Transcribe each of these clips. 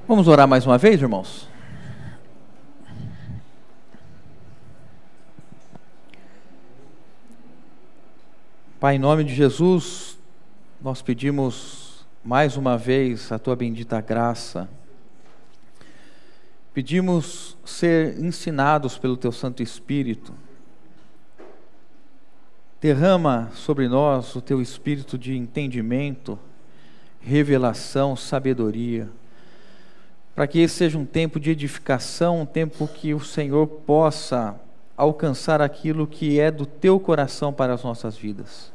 Vamos orar mais uma vez, irmãos? Pai, em nome de Jesus, nós pedimos mais uma vez a Tua bendita graça. Pedimos ser ensinados pelo Teu Santo Espírito. Derrama sobre nós o Teu Espírito de entendimento, revelação, sabedoria, para que esse seja um tempo de edificação, um tempo que o Senhor possa alcançar aquilo que é do Teu coração para as nossas vidas.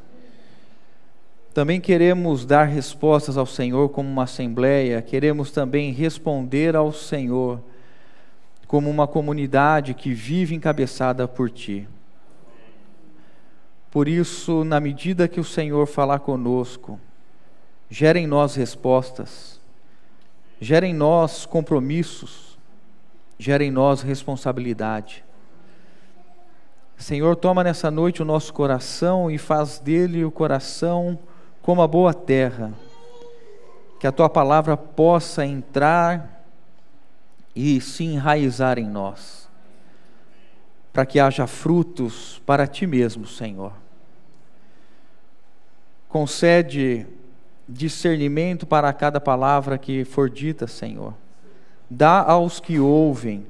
Também queremos dar respostas ao Senhor como uma assembleia, queremos também responder ao Senhor como uma comunidade que vive encabeçada por Ti. Por isso, na medida que o Senhor falar conosco, gera em nós respostas, gera em nós compromissos, gera em nós responsabilidade. Senhor, toma nessa noite o nosso coração e faz dele o coração como a boa terra, que a Tua palavra possa entrar e se enraizar em nós, para que haja frutos para Ti mesmo, Senhor. Concede discernimento para cada palavra que for dita, Senhor. Dá aos que ouvem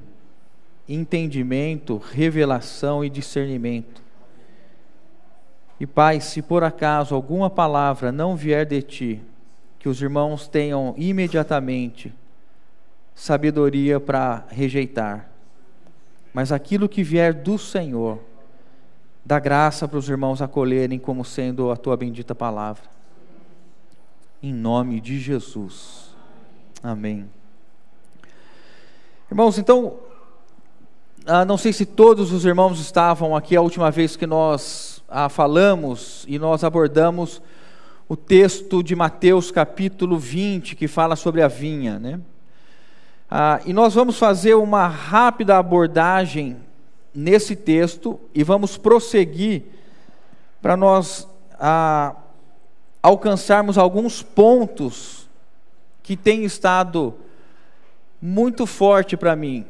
entendimento, revelação e discernimento. E Pai, se por acaso alguma palavra não vier de Ti, que os irmãos tenham imediatamente sabedoria para rejeitar. Mas aquilo que vier do Senhor, dá graça para os irmãos acolherem como sendo a Tua bendita palavra. Em nome de Jesus. Amém. Irmãos, então, não sei se todos os irmãos estavam aqui a última vez que nós falamos e nós abordamos o texto de Mateus capítulo 20, que fala sobre a vinha, né? E nós vamos fazer uma rápida abordagem nesse texto e vamos prosseguir para nós alcançarmos alguns pontos que têm estado muito forte para mim.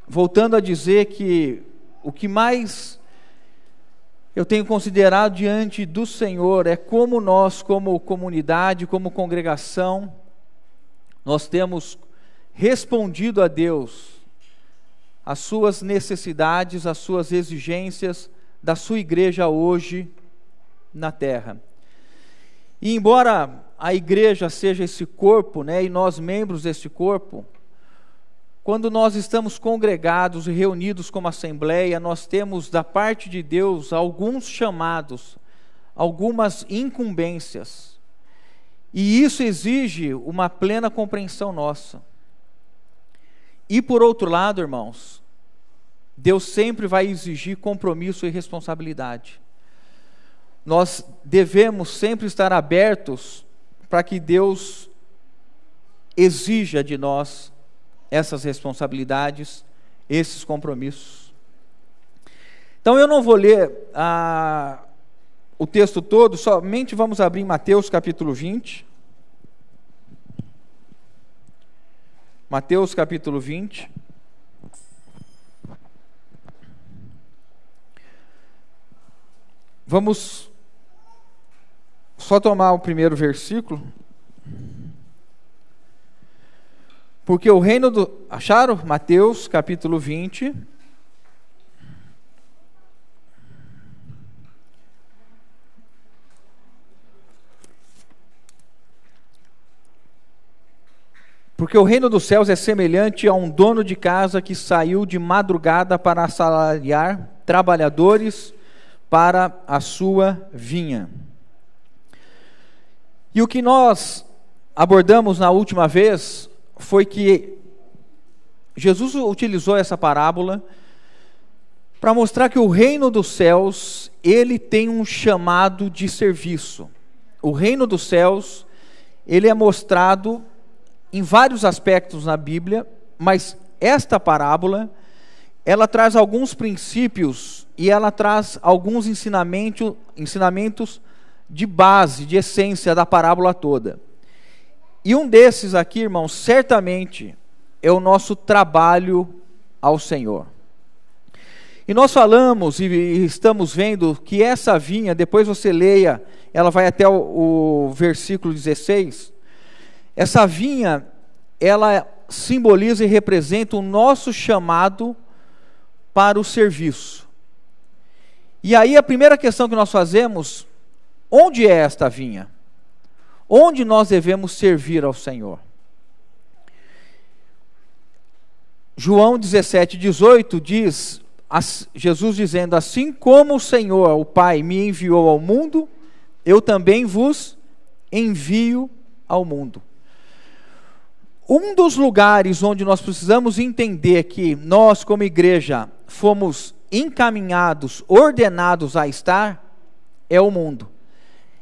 Voltando a dizer que o que mais eu tenho considerado diante do Senhor é como nós, como comunidade, como congregação, nós temos respondido a Deus as suas necessidades, as suas exigências da sua igreja hoje na terra. E embora a igreja seja esse corpo, né, e nós membros desse corpo, quando nós estamos congregados e reunidos como assembleia, nós temos da parte de Deus alguns chamados, algumas incumbências, e isso exige uma plena compreensão nossa. E por outro lado, irmãos, Deus sempre vai exigir compromisso e responsabilidade. Nós devemos sempre estar abertos para que Deus exija de nós essas responsabilidades, esses compromissos. Então eu não vou ler o texto todo, somente vamos abrir Mateus capítulo 20. Mateus capítulo 20. Vamos só tomar o primeiro versículo. Porque o reino do... Acharam? Mateus capítulo 20. Porque o reino dos céus é semelhante a um dono de casa que saiu de madrugada para assalariar trabalhadores para a sua vinha. E o que nós abordamos na última vez foi que Jesus utilizou essa parábola para mostrar que o reino dos céus, ele tem um chamado de serviço. O reino dos céus, ele é mostrado em vários aspectos na Bíblia, mas esta parábola, ela traz alguns princípios e ela traz alguns ensinamentos de base, de essência da parábola toda. E um desses aqui, irmãos, certamente é o nosso trabalho ao Senhor. E nós falamos e estamos vendo que essa vinha, depois você leia, ela vai até o versículo 16. Essa vinha, ela simboliza e representa o nosso chamado para o serviço. E aí a primeira questão que nós fazemos, onde é esta vinha? Onde nós devemos servir ao Senhor? João 17:18 diz, Jesus dizendo, assim como o Senhor, o Pai, me enviou ao mundo, eu também vos envio ao mundo. Um dos lugares onde nós precisamos entender que nós, como igreja, fomos encaminhados, ordenados a estar, é o mundo.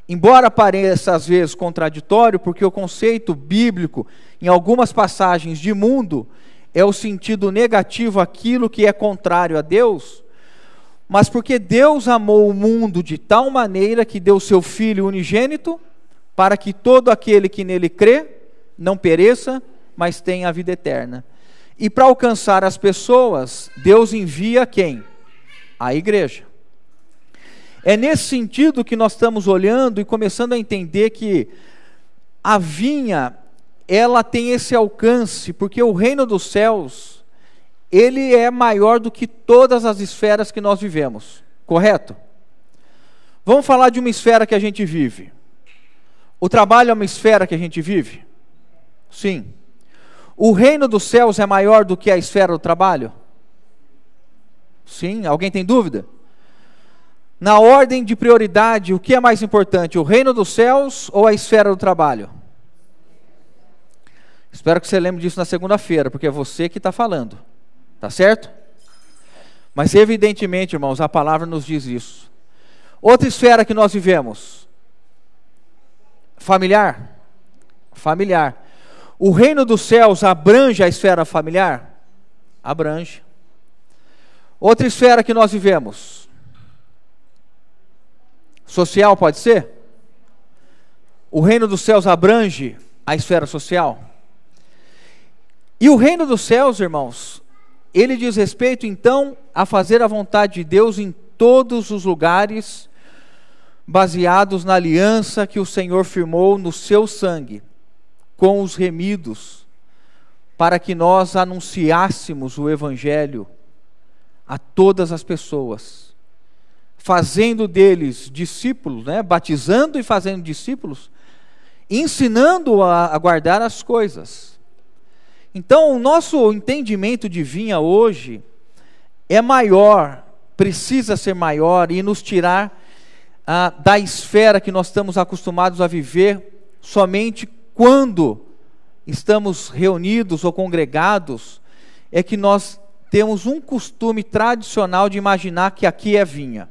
Embora pareça às vezes contraditório, porque o conceito bíblico, em algumas passagens de mundo, é o sentido negativo, aquilo que é contrário a Deus, mas porque Deus amou o mundo de tal maneira que deu seu Filho unigênito, para que todo aquele que nele crê, não pereça, mas tenha a vida eterna. E para alcançar as pessoas, Deus envia quem? A igreja. É nesse sentido que nós estamos olhando e começando a entender que a vinha, ela tem esse alcance, porque o reino dos céus, ele é maior do que todas as esferas que nós vivemos, correto? Vamos falar de uma esfera que a gente vive. O trabalho é uma esfera que a gente vive? Sim. O reino dos céus é maior do que a esfera do trabalho? Sim. Alguém tem dúvida? Na ordem de prioridade, o que é mais importante, o reino dos céus ou a esfera do trabalho? Espero que você lembre disso na segunda-feira, porque é você que está falando, tá certo? Mas evidentemente, irmãos, a palavra nos diz isso. Outra esfera que nós vivemos, familiar. Familiar. O reino dos céus abrange a esfera familiar? Abrange. Outra esfera que nós vivemos, social, pode ser? O reino dos céus abrange a esfera social? E o reino dos céus, irmãos, ele diz respeito então a fazer a vontade de Deus em todos os lugares, baseados na aliança que o Senhor firmou no seu sangue, com os remidos, para que nós anunciássemos o Evangelho a todas as pessoas, fazendo deles discípulos, batizando e fazendo discípulos, ensinando a guardar as coisas. Então, o nosso entendimento de vinha hoje é maior, precisa ser maior e nos tirar da esfera que nós estamos acostumados a viver somente quando estamos reunidos ou congregados, é que nós temos um costume tradicional de imaginar que aqui é vinha.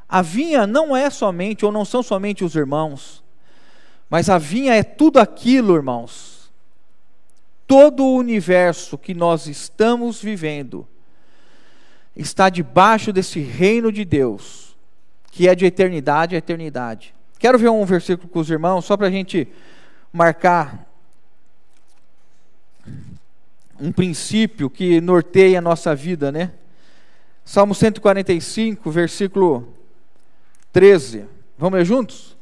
A vinha não é somente, ou não são somente os irmãos, mas a vinha é tudo aquilo, irmãos. Todo o universo que nós estamos vivendo está debaixo desse reino de Deus, que é de eternidade a eternidade. Quero ver um versículo com os irmãos, só para a gente marcar um princípio que norteia a nossa vida, né? Salmo 145, versículo 13. Vamos ler juntos?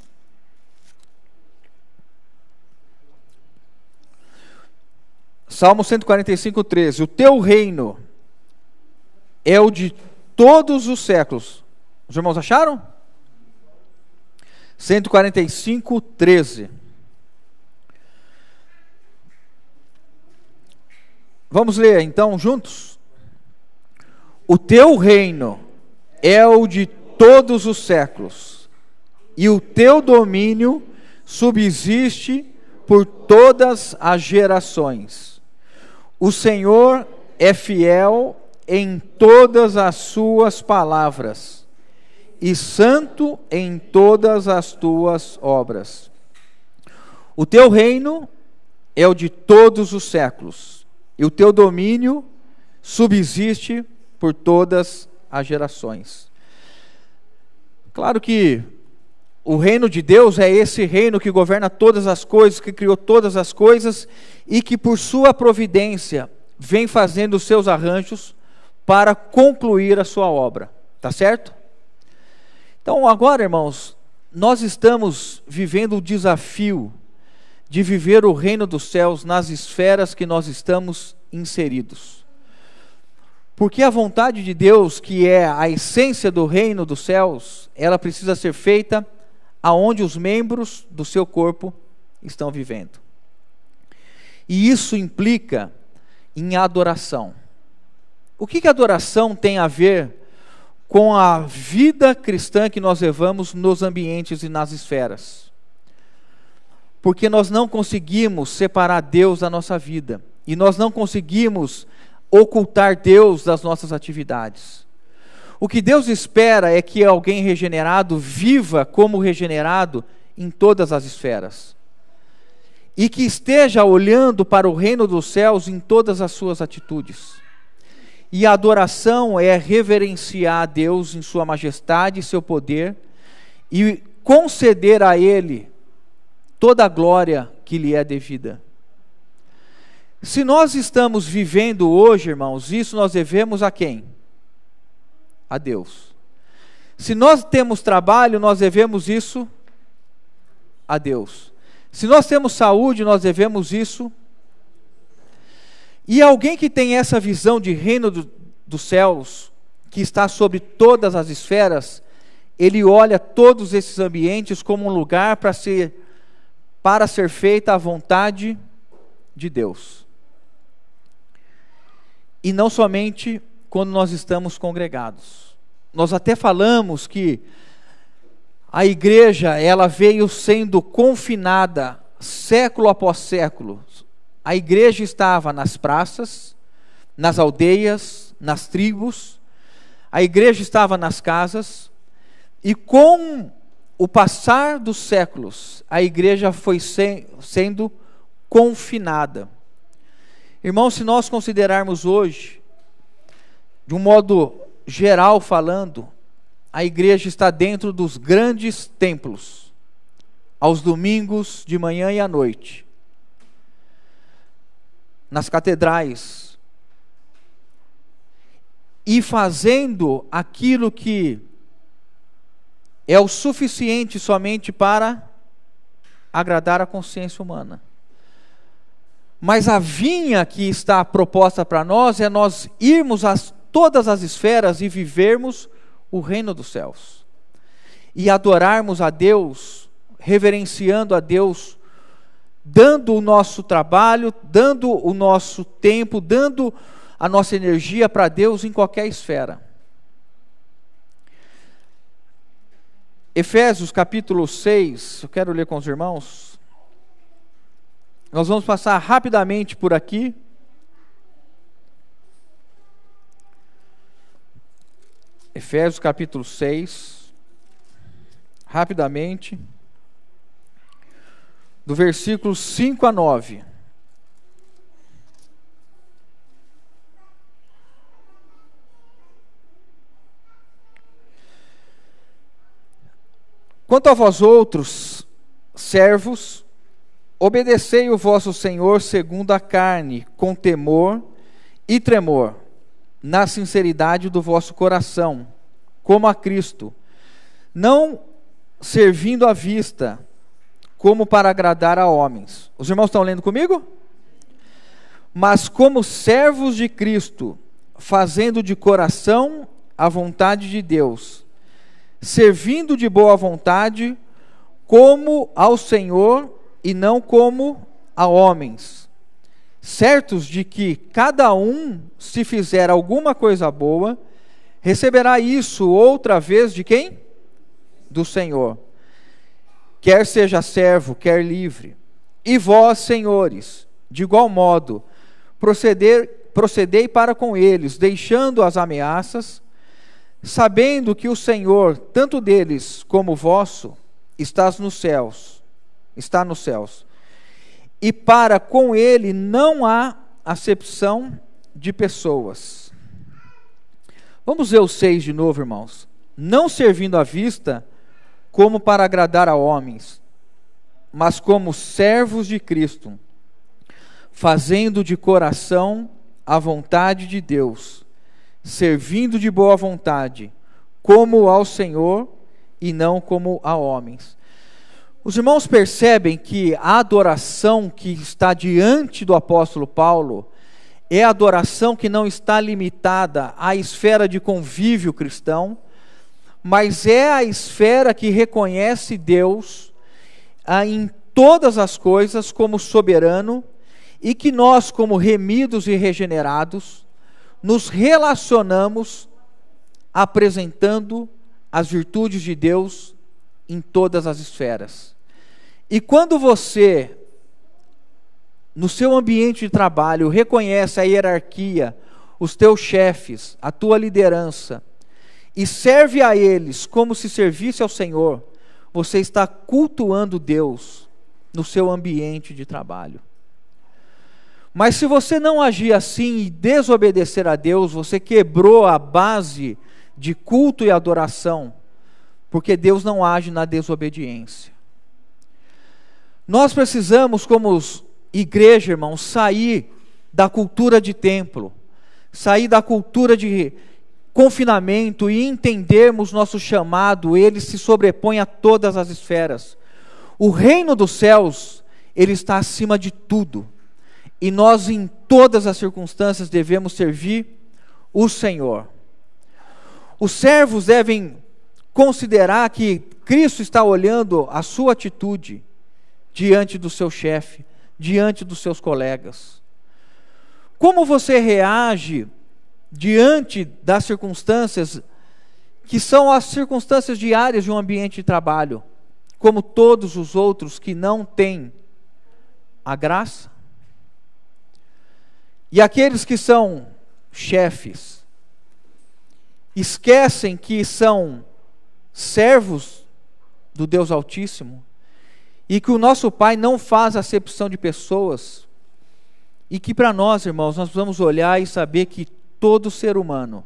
Salmo 145, 13. O teu reino é o de todos os séculos. Os irmãos acharam? 145, 13. Vamos ler então juntos? O teu reino é o de todos os séculos, e o teu domínio subsiste por todas as gerações. O Senhor é fiel em todas as suas palavras, e santo em todas as tuas obras. O teu reino é o de todos os séculos, e o teu domínio subsiste por todas as gerações. Claro que O reino de Deus é esse reino que governa todas as coisas, que criou todas as coisas e que por sua providência vem fazendo os seus arranjos para concluir a sua obra. Tá certo? Então agora, irmãos, nós estamos vivendo o desafio de viver o reino dos céus nas esferas que nós estamos inseridos. Porque a vontade de Deus, que é a essência do reino dos céus, ela precisa ser feita aonde os membros do seu corpo estão vivendo. E isso implica em adoração. O que a adoração tem a ver com a vida cristã que nós levamos nos ambientes e nas esferas? Porque nós não conseguimos separar Deus da nossa vida. E nós não conseguimos ocultar Deus das nossas atividades. O que Deus espera é que alguém regenerado viva como regenerado em todas as esferas. E que esteja olhando para o reino dos céus em todas as suas atitudes. E a adoração é reverenciar a Deus em sua majestade e seu poder e conceder a Ele toda a glória que lhe é devida. Se nós estamos vivendo hoje, irmãos, isso nós devemos a quem? A Deus. Se nós temos trabalho, nós devemos isso a Deus. Se nós temos saúde, nós devemos isso. E alguém que tem essa visão de reino dos céus, que está sobre todas as esferas, ele olha todos esses ambientes como um lugar para ser feita a vontade de Deus. E não somente quando nós estamos congregados. Nós até falamos que a igreja, ela veio sendo confinada século após século. A igreja estava nas praças, nas aldeias, nas tribos. A igreja estava nas casas. E com o passar dos séculos, a igreja foi sendo confinada. Irmãos, se nós considerarmos hoje, de um modo geral falando, a igreja está dentro dos grandes templos, aos domingos, de manhã e à noite, nas catedrais, e fazendo aquilo que é o suficiente somente para agradar a consciência humana. Mas a vinha que está proposta para nós é nós irmos a todas as esferas e vivermos o reino dos céus. E adorarmos a Deus, reverenciando a Deus, dando o nosso trabalho, dando o nosso tempo, dando a nossa energia para Deus em qualquer esfera. Efésios capítulo 6, eu quero ler com os irmãos. Nós vamos passar rapidamente por aqui. Efésios capítulo 6, rapidamente, do versículo 5 a 9. Quanto a vós outros, servos, obedecei o vosso Senhor segundo a carne, com temor e tremor, na sinceridade do vosso coração, como a Cristo, não servindo à vista, como para agradar a homens. Os irmãos estão lendo comigo? Mas como servos de Cristo, fazendo de coração a vontade de Deus, servindo de boa vontade, como ao Senhor e não como a homens, certos de que cada um, se fizer alguma coisa boa, receberá isso outra vez de quem? Do Senhor. Quer seja servo, quer livre. E vós, senhores, de igual modo, procedei para com eles, deixando as ameaças, sabendo que o Senhor, tanto deles como vosso, está nos céus. E para com ele não há acepção de pessoas. Vamos ver o 6 de novo, irmãos. Não servindo à vista, como para agradar a homens, mas como servos de Cristo, fazendo de coração a vontade de Deus, servindo de boa vontade, como ao Senhor e não como a homens. Os irmãos percebem que a adoração que está diante do apóstolo Paulo é a adoração que não está limitada à esfera de convívio cristão, mas é a esfera que reconhece Deus em todas as coisas como soberano, e que nós, como remidos e regenerados, nos relacionamos apresentando as virtudes de Deus em todas as esferas. E quando você, no seu ambiente de trabalho, reconhece a hierarquia, os teus chefes, a tua liderança, e serve a eles como se servisse ao Senhor, você está cultuando Deus no seu ambiente de trabalho. Mas se você não agir assim e desobedecer a Deus, você quebrou a base de culto e adoração, porque Deus não age na desobediência. Nós precisamos, como igreja, irmãos, sair da cultura de templo, sair da cultura de confinamento e entendermos nosso chamado. Ele se sobrepõe a todas as esferas. O reino dos céus, ele está acima de tudo. E nós, em todas as circunstâncias, devemos servir o Senhor. Os servos devem considerar que Cristo está olhando a sua atitude diante do seu chefe, diante dos seus colegas. Como você reage diante das circunstâncias que são as circunstâncias diárias de um ambiente de trabalho, como todos os outros que não têm a graça? E aqueles que são chefes, esquecem que são servos do Deus Altíssimo, e que o nosso Pai não faz acepção de pessoas, e que para nós, irmãos, nós vamos olhar e saber que todo ser humano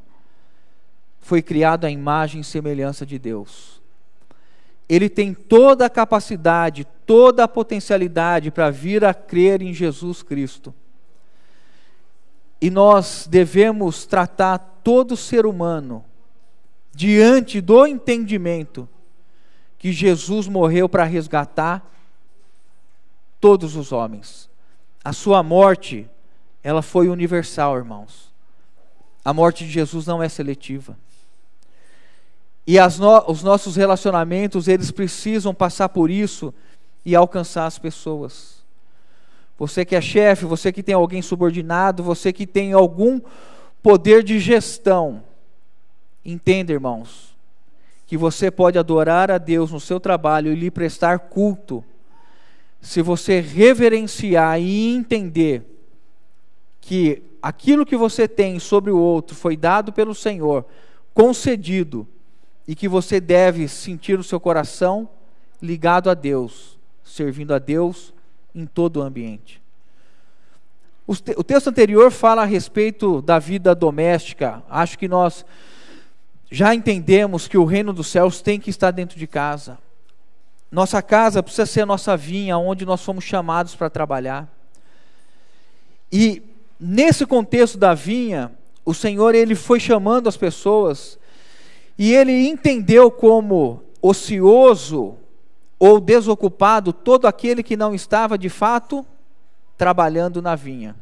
foi criado à imagem e semelhança de Deus. Ele tem toda a capacidade, toda a potencialidade para vir a crer em Jesus Cristo. E nós devemos tratar todo ser humano diante do entendimento que Jesus morreu para resgatar todos os homens. A sua morte, ela foi universal, irmãos. A morte de Jesus não é seletiva. E os nossos relacionamentos, eles precisam passar por isso e alcançar as pessoas. Você que é chefe, você que tem alguém subordinado, você que tem algum poder de gestão, entenda, irmãos, que você pode adorar a Deus no seu trabalho e lhe prestar culto, se você reverenciar e entender que aquilo que você tem sobre o outro foi dado pelo Senhor, concedido, e que você deve sentir o seu coração ligado a Deus, servindo a Deus em todo o ambiente. O texto anterior fala a respeito da vida doméstica. Acho que nós já entendemos que o reino dos céus tem que estar dentro de casa. Nossa casa precisa ser a nossa vinha, onde nós fomos chamados para trabalhar. E nesse contexto da vinha, o Senhor, ele foi chamando as pessoas, e ele entendeu como ocioso ou desocupado todo aquele que não estava de fato trabalhando na vinha,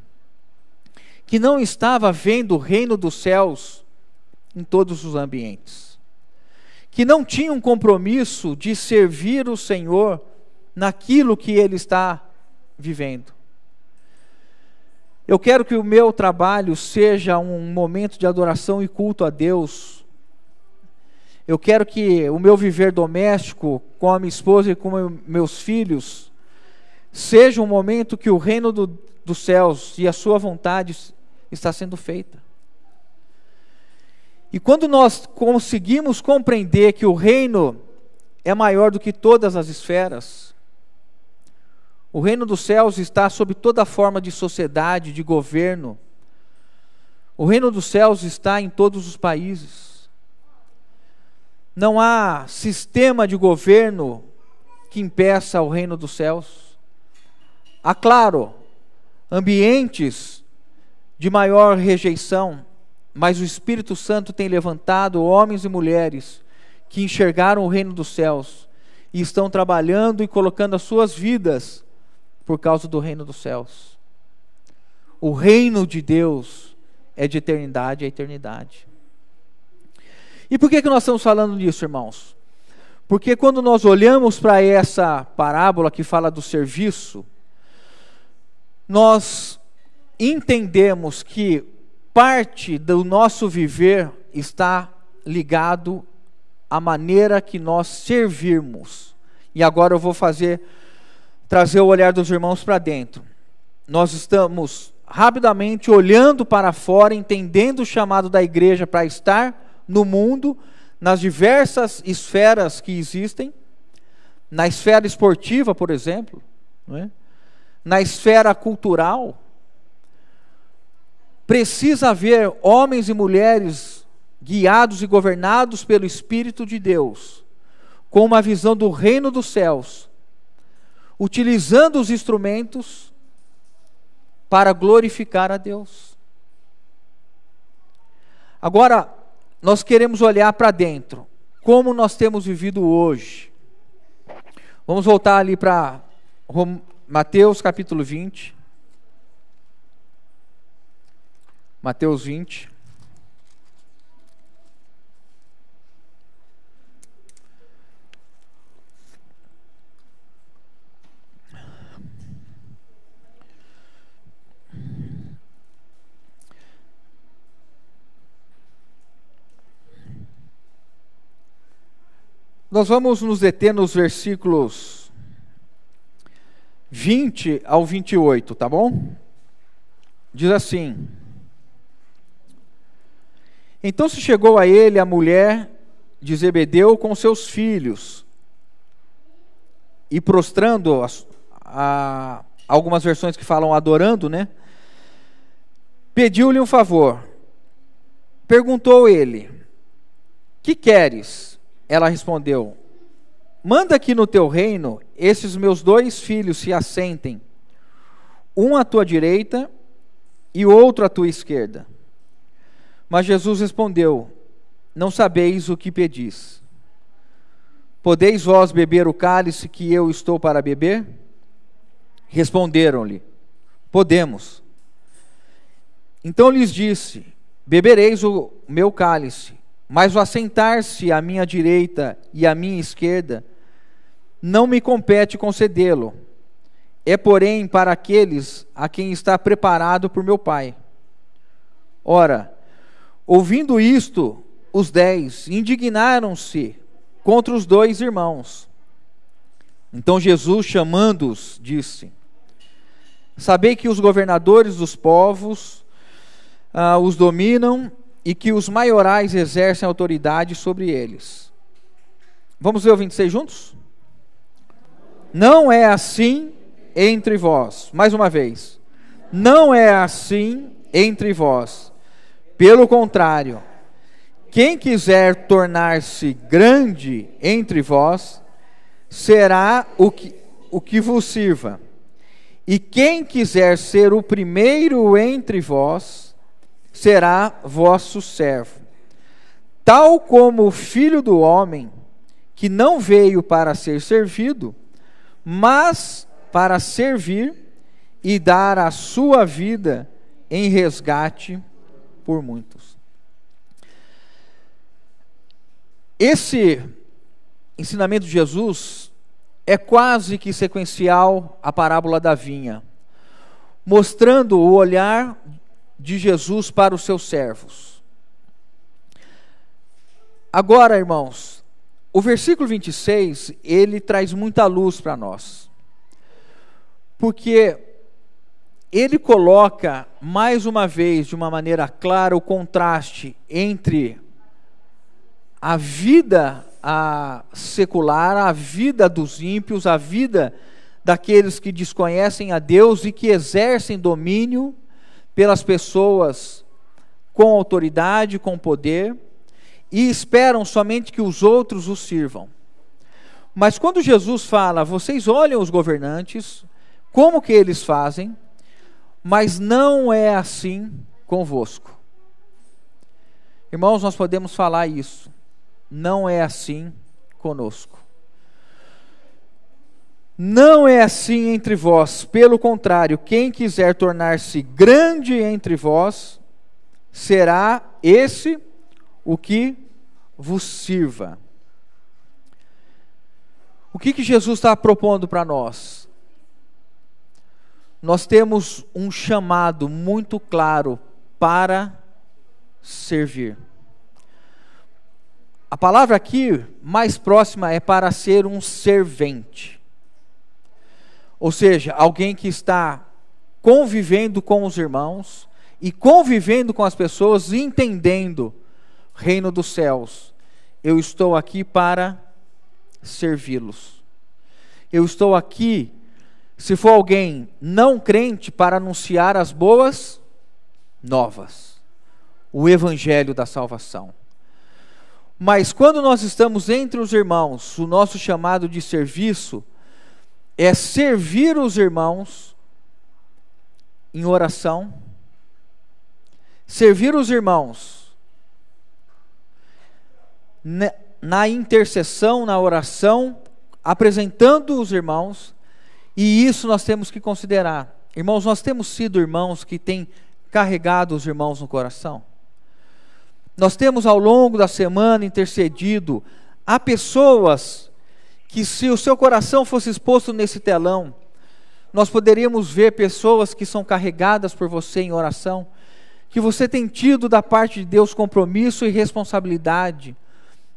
que não estava vendo o reino dos céus em todos os ambientes, que não tinha um compromisso de servir o Senhor naquilo que ele está vivendo. Eu quero que o meu trabalho seja um momento de adoração e culto a Deus. Eu quero que o meu viver doméstico com a minha esposa e com meus filhos seja um momento que o reino dos céus e a sua vontade está sendo feita. E quando nós conseguimos compreender que o reino é maior do que todas as esferas, o reino dos céus está sob toda forma de sociedade, de governo. O reino dos céus está em todos os países. Não há sistema de governo que impeça o reino dos céus. Há, claro, ambientes de maior rejeição, mas o Espírito Santo tem levantado homens e mulheres que enxergaram o reino dos céus e estão trabalhando e colocando as suas vidas por causa do reino dos céus. O reino de Deus é de eternidade a eternidade. E por que nós estamos falando disso, irmãos? Porque quando nós olhamos para essa parábola que fala do serviço, nós entendemos que parte do nosso viver está ligado à maneira que nós servirmos. E agora eu vou trazer o olhar dos irmãos para dentro. Nós estamos rapidamente olhando para fora, entendendo o chamado da igreja para estar no mundo, nas diversas esferas que existem, na esfera esportiva, por exemplo, não é? Na esfera cultural. Precisa haver homens e mulheres guiados e governados pelo Espírito de Deus, com uma visão do reino dos céus, utilizando os instrumentos para glorificar a Deus. Agora, nós queremos olhar para dentro, como nós temos vivido hoje. Vamos voltar ali para Mateus capítulo 20. Mateus 20. Nós vamos nos deter nos versículos 20 ao 28, tá bom? Diz assim: Então se chegou a ele a mulher de Zebedeu com seus filhos, e prostrando, algumas versões que falam adorando, né? Pediu-lhe um favor. Perguntou ele: Que queres? Ela respondeu: Manda que no teu reino esses meus 2 filhos se assentem, um à tua direita e outro à tua esquerda. Mas Jesus respondeu: Não sabeis o que pedis. Podeis vós beber o cálice que eu estou para beber? Responderam-lhe: Podemos. Então lhes disse: Bebereis o meu cálice, mas o assentar-se à minha direita e à minha esquerda não me compete concedê-lo. É, porém, para aqueles a quem está preparado por meu Pai. Ora, ouvindo isto, os 10 indignaram-se contra os 2 irmãos. Então Jesus, chamando-os, disse: Sabei que os governadores dos povos os dominam e que os maiorais exercem autoridade sobre eles. Vamos ver o 26 juntos? Não é assim entre vós. Mais uma vez. Não é assim entre vós. Pelo contrário, quem quiser tornar-se grande entre vós, será o que vos sirva. E quem quiser ser o primeiro entre vós, será vosso servo. Tal como o Filho do Homem, que não veio para ser servido, mas para servir e dar a sua vida em resgate por muitos. Esse ensinamento de Jesus é quase que sequencial à parábola da vinha, mostrando o olhar de Jesus para os seus servos. Agora, irmãos, o versículo 26, ele traz muita luz para nós, porque ele coloca, mais uma vez, de uma maneira clara, o contraste entre a vida secular, a vida dos ímpios, a vida daqueles que desconhecem a Deus e que exercem domínio pelas pessoas com autoridade, com poder, e esperam somente que os outros os sirvam. Mas quando Jesus fala, vocês olham os governantes, como que eles fazem, mas não é assim convosco. Irmãos, nós podemos falar isso. Não é assim conosco. Não é assim entre vós. Pelo contrário, quem quiser tornar-se grande entre vós, será esse o que vos sirva. O que Jesus está propondo para nós? Nós temos um chamado muito claro para servir. A palavra aqui mais próxima é para ser um servente. Ou seja, alguém que está convivendo com os irmãos e convivendo com as pessoas, entendendo o reino dos céus. Eu estou aqui para servi-los. Eu estou aqui, se for alguém não crente, para anunciar as boas novas, o evangelho da salvação. Mas quando nós estamos entre os irmãos, o nosso chamado de serviço é servir os irmãos em oração, servir os irmãos na intercessão, na oração, apresentando os irmãos, e isso nós temos que considerar. Irmãos, nós temos sido irmãos que têm carregado os irmãos no coração. Nós temos ao longo da semana intercedido a pessoas que, se o seu coração fosse exposto nesse telão, nós poderíamos ver pessoas que são carregadas por você em oração, que você tem tido da parte de Deus compromisso e responsabilidade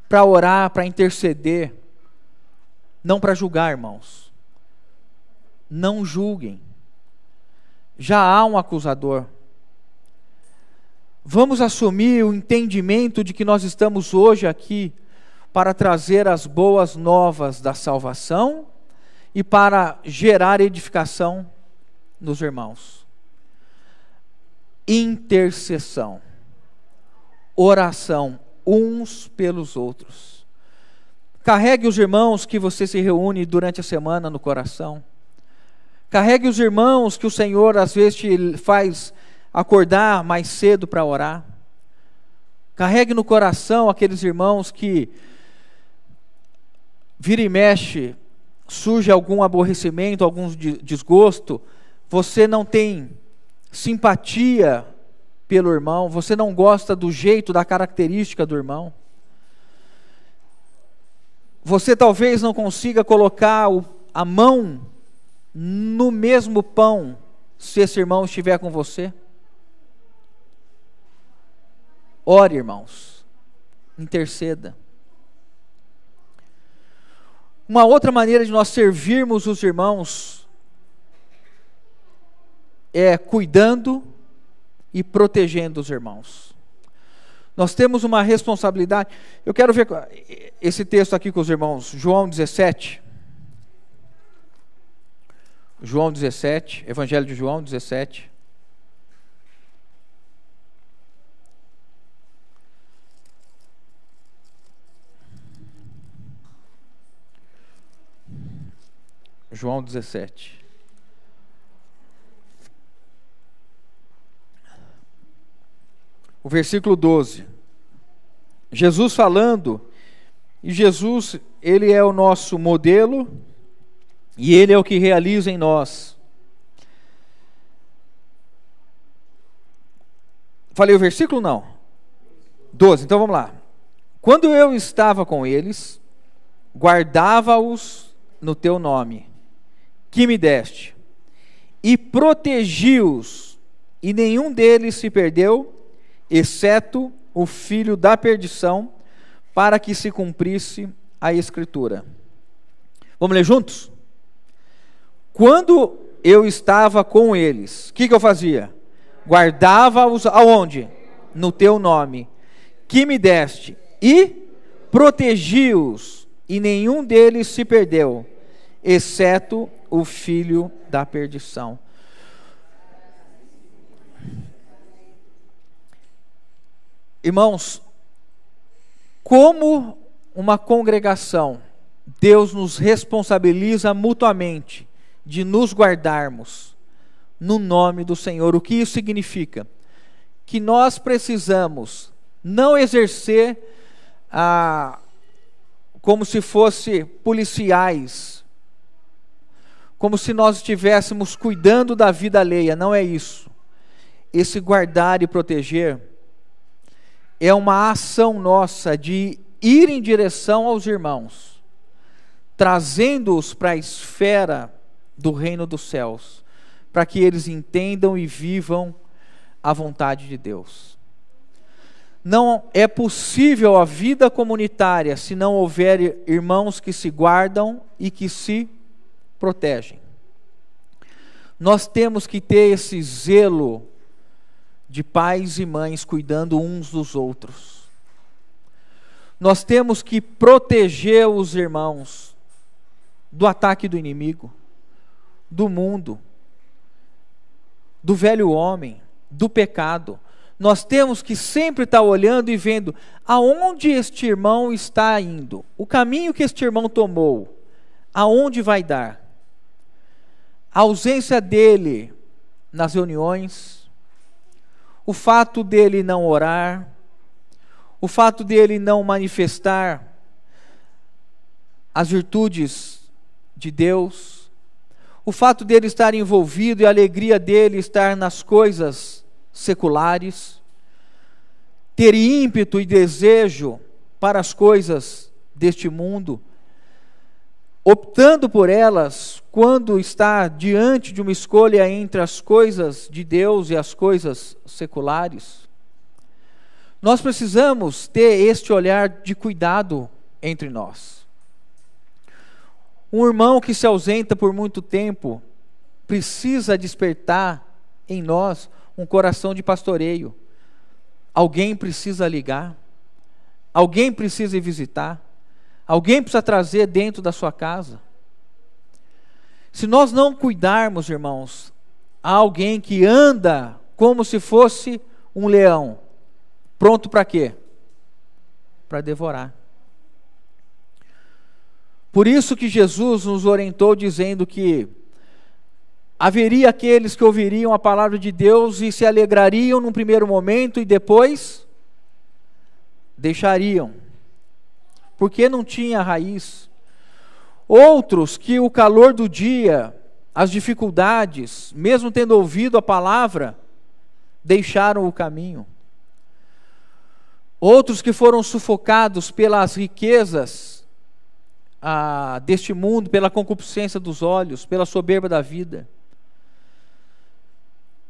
para orar, para interceder, não para julgar, irmãos. Não julguem. Já há um acusador. Vamos assumir o entendimento de que nós estamos hoje aqui para trazer as boas novas da salvação e para gerar edificação nos irmãos. Intercessão, oração uns pelos outros. Carregue os irmãos que você se reúne durante a semana no coração. Carregue os irmãos que o Senhor às vezes te faz acordar mais cedo para orar. Carregue no coração aqueles irmãos que vira e mexe, surge algum aborrecimento, algum desgosto, você não tem simpatia pelo irmão, você não gosta do jeito, da característica do irmão. Você talvez não consiga colocar a mão no mesmo pão se esse irmão estiver com você. Ore, irmãos, interceda. Uma outra maneira de nós servirmos os irmãos é cuidando e protegendo os irmãos. Nós temos uma responsabilidade. Eu quero ver esse texto aqui com os irmãos, João 17. João 17, Evangelho de João 17. João 17. O versículo 12. Jesus falando, e Jesus, ele é o nosso modelo, e ele é o que realiza em nós. Falei o versículo? Não. 12, então vamos lá. Quando eu estava com eles, guardava-os no teu nome, que me deste, e protegi-os, e nenhum deles se perdeu, exceto o filho da perdição, para que se cumprisse a Escritura. Vamos ler juntos? Quando eu estava com eles, o que eu fazia? Guardava-os aonde? No teu nome, que me deste, e protegi-os, e nenhum deles se perdeu, exceto o filho da perdição. Irmãos, Como uma congregação, Deus nos responsabiliza mutuamente de nos guardarmos no nome do Senhor. O que isso significa? Que nós precisamos não exercer como se fosse policiais, como se nós estivéssemos cuidando da vida alheia. Não é isso. Esse guardar e proteger é uma ação nossa de ir em direção aos irmãos, trazendo-os para a esfera do reino dos céus, para que eles entendam e vivam a vontade de Deus. Não é possível a vida comunitária se não houver irmãos que se guardam e que se protegem. Nós temos que ter esse zelo de pais e mães cuidando uns dos outros. Nós temos que proteger os irmãos do ataque do inimigo, do mundo, do velho homem, do pecado. Nós temos que sempre estar olhando e vendo aonde este irmão está indo, o caminho que este irmão tomou, aonde vai dar. A ausência dele nas reuniões, o fato dele não orar, o fato dele não manifestar as virtudes de Deus, o fato dele estar envolvido e a alegria dele estar nas coisas seculares, ter ímpeto e desejo para as coisas deste mundo, optando por elas quando está diante de uma escolha entre as coisas de Deus e as coisas seculares. Nós precisamos ter este olhar de cuidado entre nós. Um irmão que se ausenta por muito tempo precisa despertar em nós um coração de pastoreio. Alguém precisa ligar, alguém precisa ir visitar, alguém precisa trazer dentro da sua casa. Se nós não cuidarmos, irmãos, há alguém que anda como se fosse um leão, pronto para quê? Para devorar. Por isso que Jesus nos orientou dizendo que haveria aqueles que ouviriam a palavra de Deus e se alegrariam num primeiro momento e depois deixariam, porque não tinha raiz. Outros que o calor do dia, as dificuldades, mesmo tendo ouvido a palavra, deixaram o caminho. Outros que foram sufocados pelas riquezas deste mundo, pela concupiscência dos olhos, pela soberba da vida.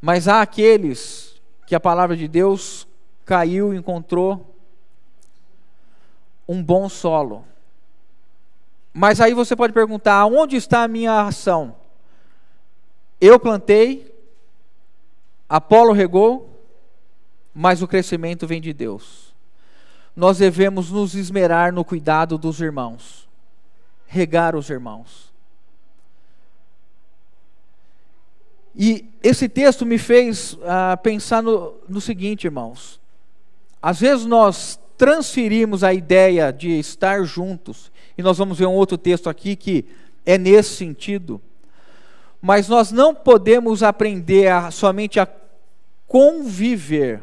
Mas há aqueles que a palavra de Deus caiu e encontrou um bom solo. Mas aí você pode perguntar, onde está a minha ação? Eu plantei, Apolo regou, mas o crescimento vem de Deus. Nós devemos nos esmerar no cuidado dos irmãos, regar os irmãos. E esse texto me fez pensar no seguinte, irmãos. Às vezes nós transferimos a ideia de estar juntos, e nós vamos ver um outro texto aqui que é nesse sentido, mas nós não podemos aprender somente a conviver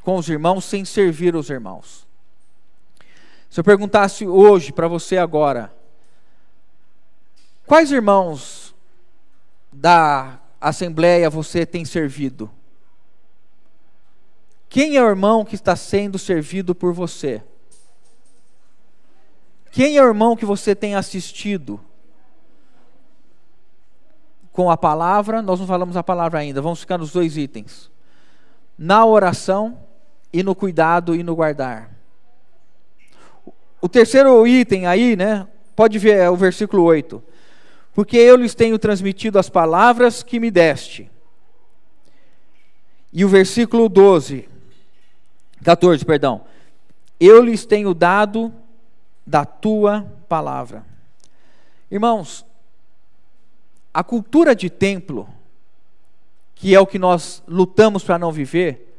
com os irmãos sem servir os irmãos. Se eu perguntasse hoje para você agora, quais irmãos da Assembleia você tem servido? Quem é o irmão que está sendo servido por você? Quem é o irmão que você tem assistido? Com a palavra, nós não falamos a palavra ainda, vamos ficar nos dois itens. Na oração e no cuidado e no guardar. O terceiro item aí, né? Pode ver, é o versículo 8. Porque eu lhes tenho transmitido as palavras que me deste. E o versículo 14, perdão. Eu lhes tenho dado da tua palavra. Irmãos, a cultura de templo, que é o que nós lutamos para não viver,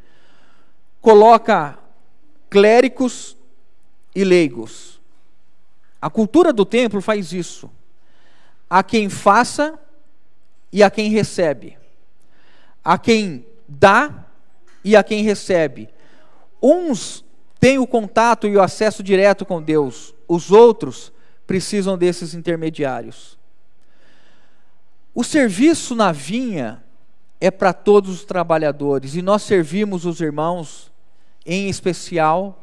coloca clérigos e leigos. A cultura do templo faz isso. A quem faça e a quem recebe. A quem dá e a quem recebe. Uns têm o contato e o acesso direto com Deus. Os outros precisam desses intermediários. O serviço na vinha é para todos os trabalhadores. E nós servimos os irmãos, em especial,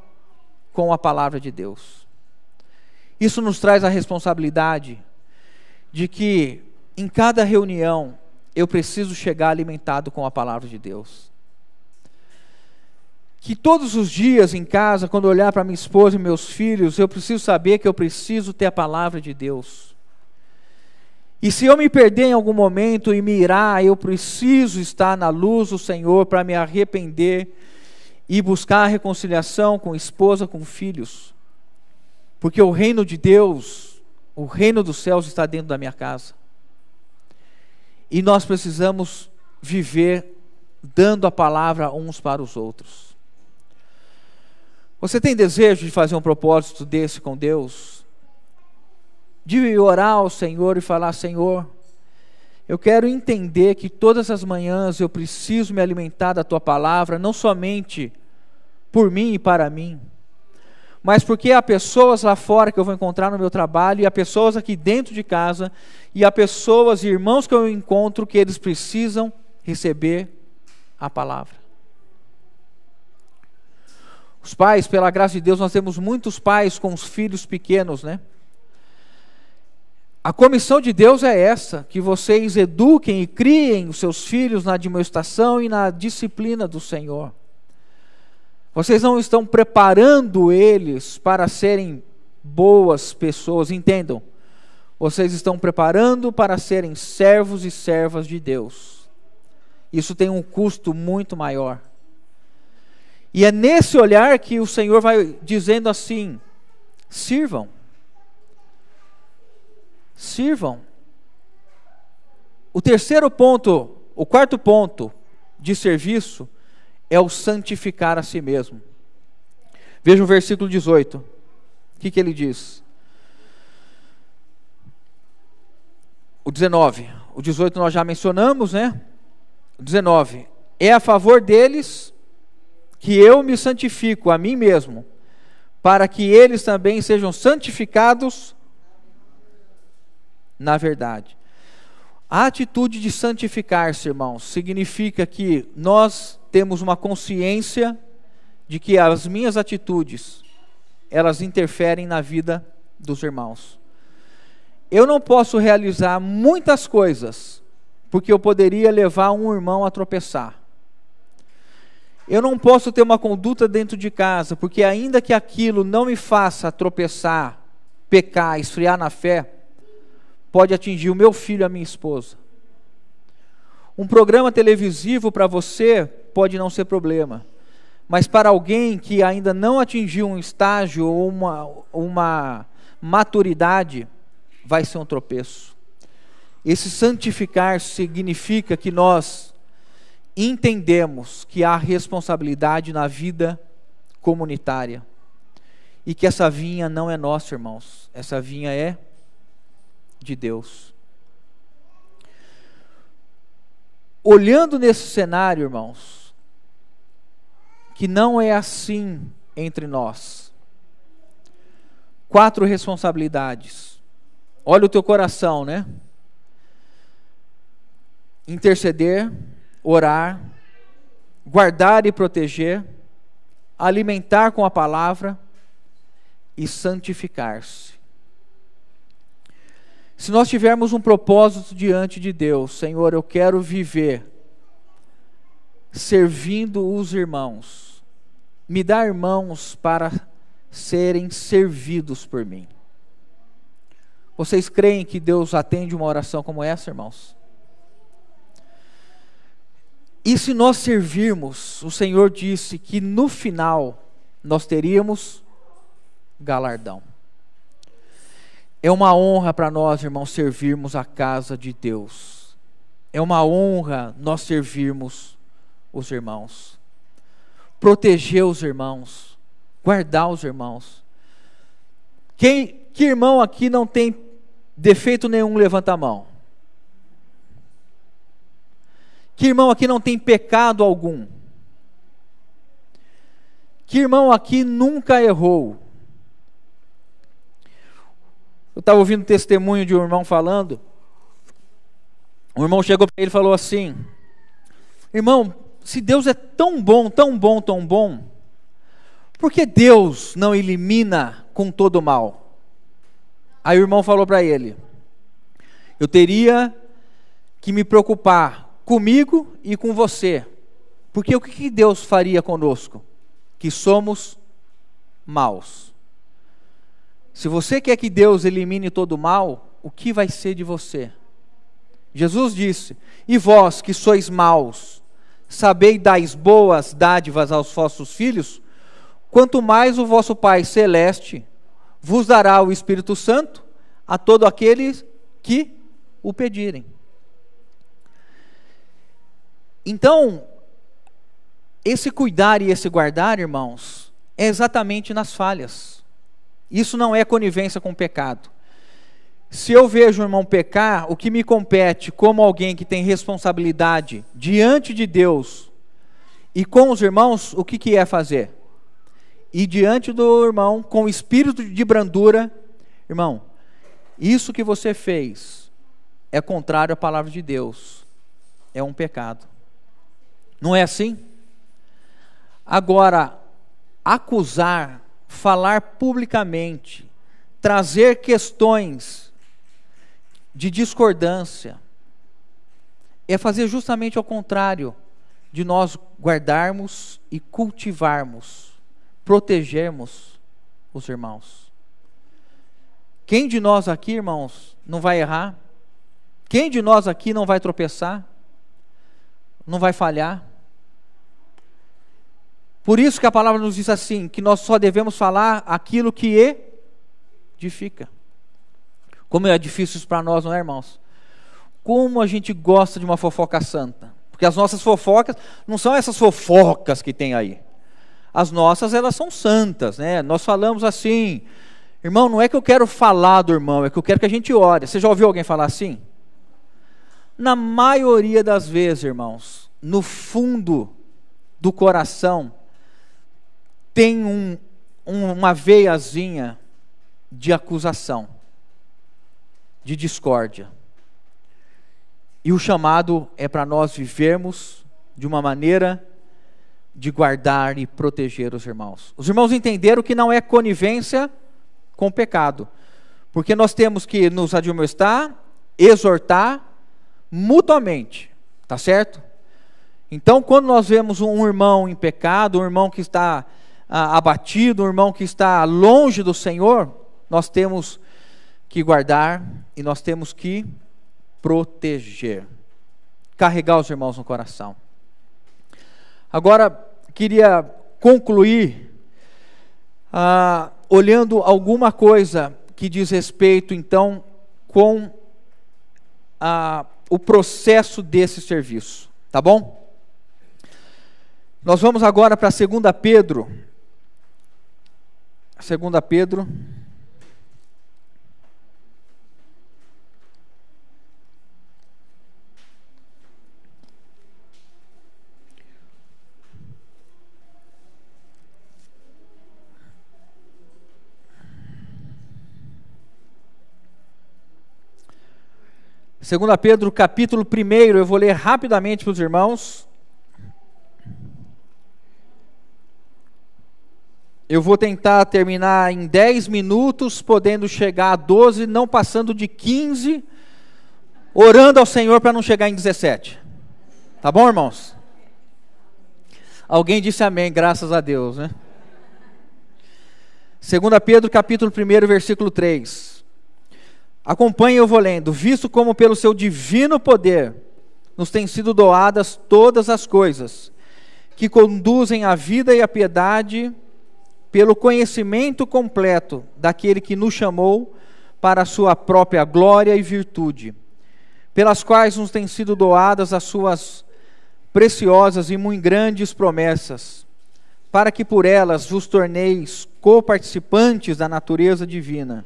com a palavra de Deus. Isso nos traz a responsabilidade de que em cada reunião eu preciso chegar alimentado com a palavra de Deus. Que todos os dias em casa, quando eu olhar para minha esposa e meus filhos, eu preciso saber que eu preciso ter a palavra de Deus. E se eu me perder em algum momento e me irar, eu preciso estar na luz do Senhor para me arrepender e buscar a reconciliação com esposa, com filhos. Porque o reino de Deus, o reino dos céus está dentro da minha casa. E nós precisamos viver dando a palavra uns para os outros. Você tem desejo de fazer um propósito desse com Deus? De orar ao Senhor e falar: Senhor, eu quero entender que todas as manhãs eu preciso me alimentar da Tua palavra, não somente por mim e para mim, mas porque há pessoas lá fora que eu vou encontrar no meu trabalho, e há pessoas aqui dentro de casa, e há pessoas e irmãos que eu encontro que eles precisam receber a palavra. Os pais, pela graça de Deus, nós temos muitos pais com os filhos pequenos, né? A comissão de Deus é essa, que vocês eduquem e criem os seus filhos na admoestação e na disciplina do Senhor. Vocês não estão preparando eles para serem boas pessoas, entendam. Vocês estão preparando para serem servos e servas de Deus. Isso tem um custo muito maior. E é nesse olhar que o Senhor vai dizendo assim: sirvam. Sirvam. O terceiro ponto, o quarto ponto de serviço é o santificar a si mesmo. Veja o versículo 18. O que ele diz? O 19. O 18 nós já mencionamos, né? O 19. É a favor deles que eu me santifico a mim mesmo, para que eles também sejam santificados na verdade. A atitude de santificar-se, irmãos, significa que nós temos uma consciência de que as minhas atitudes, elas interferem na vida dos irmãos. Eu não posso realizar muitas coisas, porque eu poderia levar um irmão a tropeçar. Eu não posso ter uma conduta dentro de casa, porque ainda que aquilo não me faça tropeçar, pecar, esfriar na fé, pode atingir o meu filho e a minha esposa. Um programa televisivo para você pode não ser problema, mas para alguém que ainda não atingiu um estágio ou uma maturidade, vai ser um tropeço. Esse santificar significa que nós entendemos que há responsabilidade na vida comunitária e que essa vinha não é nossa, irmãos. Essa vinha é de Deus. Olhando nesse cenário, irmãos, que não é assim entre nós. 4 responsabilidades. Olha o teu coração, né? Interceder, orar, guardar e proteger, alimentar com a palavra e santificar-se. Se nós tivermos um propósito diante de Deus, Senhor, eu quero viver servindo os irmãos. Me dá irmãos para serem servidos por mim. Vocês creem que Deus atende uma oração como essa, irmãos? E se nós servirmos, o Senhor disse que no final nós teríamos galardão. É uma honra para nós, irmãos, servirmos a casa de Deus. É uma honra nós servirmos os irmãos. Proteger os irmãos. Guardar os irmãos. Que irmão aqui não tem defeito nenhum, levanta a mão. Que irmão aqui não tem pecado algum? Que irmão aqui nunca errou? Eu estava ouvindo um testemunho de um irmão falando. Um irmão chegou para ele e falou assim: irmão, se Deus é tão bom, tão bom, tão bom, por que Deus não elimina com todo o mal? Aí o irmão falou para ele: eu teria que me preocupar comigo e com você, porque o que Deus faria conosco? Que somos maus. Se você quer que Deus elimine todo o mal, o que vai ser de você? Jesus disse: e vós que sois maus, sabei dais boas dádivas aos vossos filhos, quanto mais o vosso Pai Celeste vos dará o Espírito Santo a todo aquele que o pedirem. Então, esse cuidar e esse guardar, irmãos, é exatamente nas falhas. Isso não é conivência com o pecado. Se eu vejo um irmão pecar, o que me compete como alguém que tem responsabilidade diante de Deus e com os irmãos, o que é fazer? E diante do irmão, com espírito de brandura: irmão, isso que você fez é contrário à palavra de Deus, é um pecado. Não é assim? Agora, acusar, falar publicamente, trazer questões de discordância, é fazer justamente ao contrário de nós guardarmos e cultivarmos, protegermos os irmãos. Quem de nós aqui, irmãos, não vai errar? Quem de nós aqui não vai tropeçar? Não vai falhar? Por isso que a palavra nos diz assim, que nós só devemos falar aquilo que edifica. Como é difícil isso para nós, não é, irmãos? Como a gente gosta de uma fofoca santa. Porque as nossas fofocas não são essas fofocas que tem aí. As nossas, elas são santas, né? Nós falamos assim: irmão, não é que eu quero falar do irmão, é que eu quero que a gente ore. Você já ouviu alguém falar assim? Na maioria das vezes, irmãos, no fundo do coração, tem uma veiazinha de acusação, de discórdia. E o chamado é para nós vivermos de uma maneira de guardar e proteger os irmãos. Os irmãos entenderam que não é conivência com o pecado, porque nós temos que nos admoestar, exortar mutuamente, tá certo? Então, quando nós vemos um irmão em pecado, um irmão que está abatido, um irmão que está longe do Senhor, nós temos que guardar e nós temos que proteger, carregar os irmãos no coração. Agora, queria concluir olhando alguma coisa que diz respeito, então, com o processo desse serviço, tá bom? Nós vamos agora para 2 Pedro. 2 Pedro. Segunda Pedro, capítulo 1, eu vou ler rapidamente para os irmãos. Eu vou tentar terminar em 10 minutos, podendo chegar a 12, não passando de 15, orando ao Senhor para não chegar em 17. Tá bom, irmãos? Alguém disse amém, graças a Deus, né? 2 Pedro, capítulo 1, versículo 3. Acompanhe, eu vou lendo. Visto como pelo seu divino poder nos têm sido doadas todas as coisas, que conduzem à vida e à piedade, pelo conhecimento completo daquele que nos chamou para a sua própria glória e virtude, pelas quais nos têm sido doadas as suas preciosas e muito grandes promessas, para que por elas vos torneis coparticipantes da natureza divina,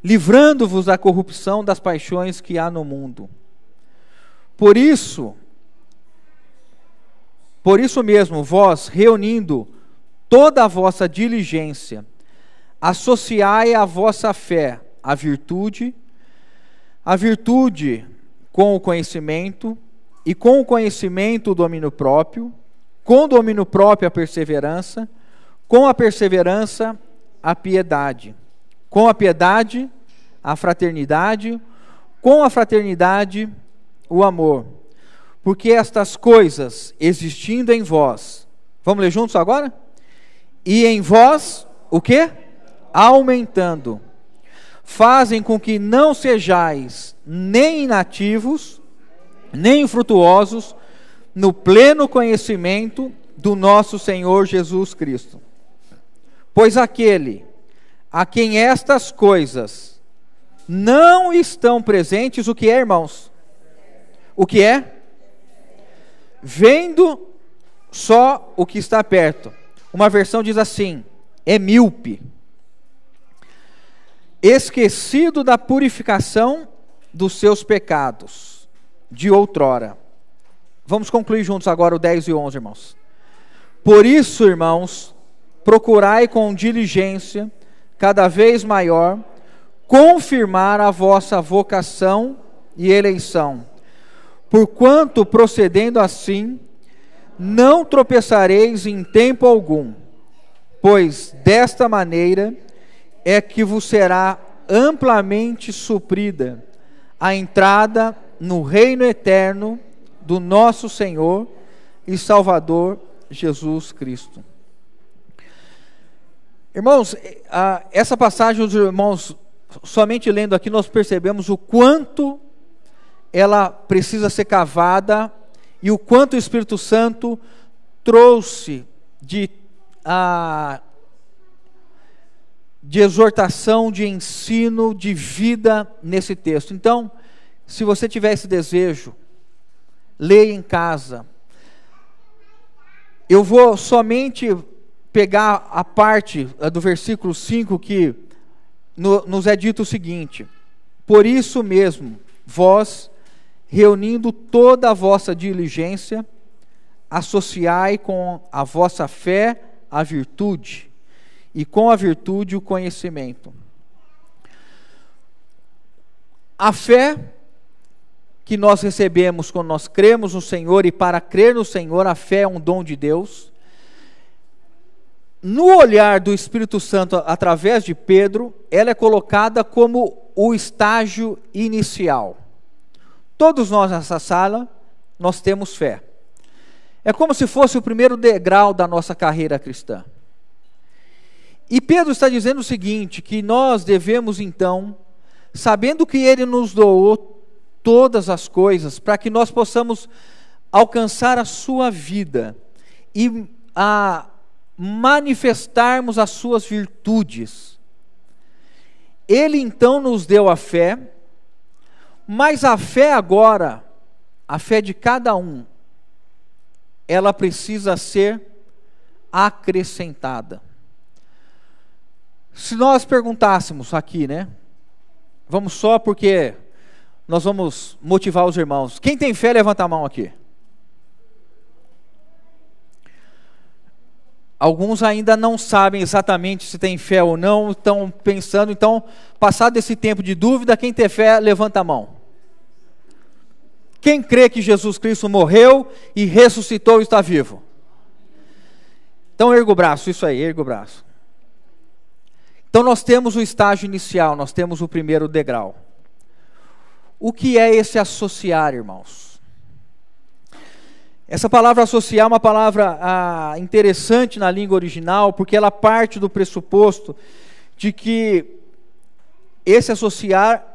livrando-vos da corrupção das paixões que há no mundo. Por isso mesmo, vós, reunindo toda a vossa diligência, associai à vossa fé a virtude com o conhecimento, e com o conhecimento o domínio próprio, com o domínio próprio a perseverança, com a perseverança a piedade, com a piedade a fraternidade, com a fraternidade o amor. Porque estas coisas existindo em vós, vamos ler juntos agora? E em vós, o quê? Aumentando, fazem com que não sejais nem inativos, nem infrutuosos no pleno conhecimento do nosso Senhor Jesus Cristo. Pois aquele a quem estas coisas não estão presentes, o que é, irmãos? O que é? Vendo só o que está perto. Uma versão diz assim: é míope, esquecido da purificação dos seus pecados de outrora. Vamos concluir juntos agora o 10 e 11, irmãos. Por isso, irmãos, procurai com diligência, cada vez maior, confirmar a vossa vocação e eleição, porquanto, procedendo assim, não tropeçareis em tempo algum, pois desta maneira é que vos será amplamente suprida a entrada no reino eterno do nosso Senhor e Salvador Jesus Cristo. Irmãos, essa passagem, os irmãos, somente lendo aqui, nós percebemos o quanto ela precisa ser cavada e o quanto o Espírito Santo trouxe de exortação, de ensino, de vida nesse texto. Então, se você tiver esse desejo, leia em casa. Eu vou somente pegar a parte do versículo 5 que nos é dito o seguinte: por isso mesmo, vós, reunindo toda a vossa diligência, associai com a vossa fé a virtude, e com a virtude o conhecimento. A fé que nós recebemos quando nós cremos no Senhor, e para crer no Senhor, a fé é um dom de Deus. No olhar do Espírito Santo, através de Pedro, ela é colocada como o estágio inicial. Todos nós nessa sala, nós temos fé. É como se fosse o primeiro degrau da nossa carreira cristã. E Pedro está dizendo o seguinte, que nós devemos então, sabendo que Ele nos doou todas as coisas, para que nós possamos alcançar a sua vida e manifestarmos as suas virtudes. Ele então nos deu a fé, mas a fé agora, a fé de cada um, ela precisa ser acrescentada. Se nós perguntássemos aqui, né? Vamos só porque nós vamos motivar os irmãos. Quem tem fé, levanta a mão aqui. Alguns ainda não sabem exatamente se tem fé ou não, estão pensando. Então, passado esse tempo de dúvida, quem tem fé, levanta a mão. Quem crê que Jesus Cristo morreu e ressuscitou e está vivo? Então, erga o braço, isso aí, erga o braço. Então, nós temos o estágio inicial, nós temos o primeiro degrau. O que é esse associar, irmãos? Essa palavra associar é uma palavra interessante na língua original, porque ela parte do pressuposto de que esse associar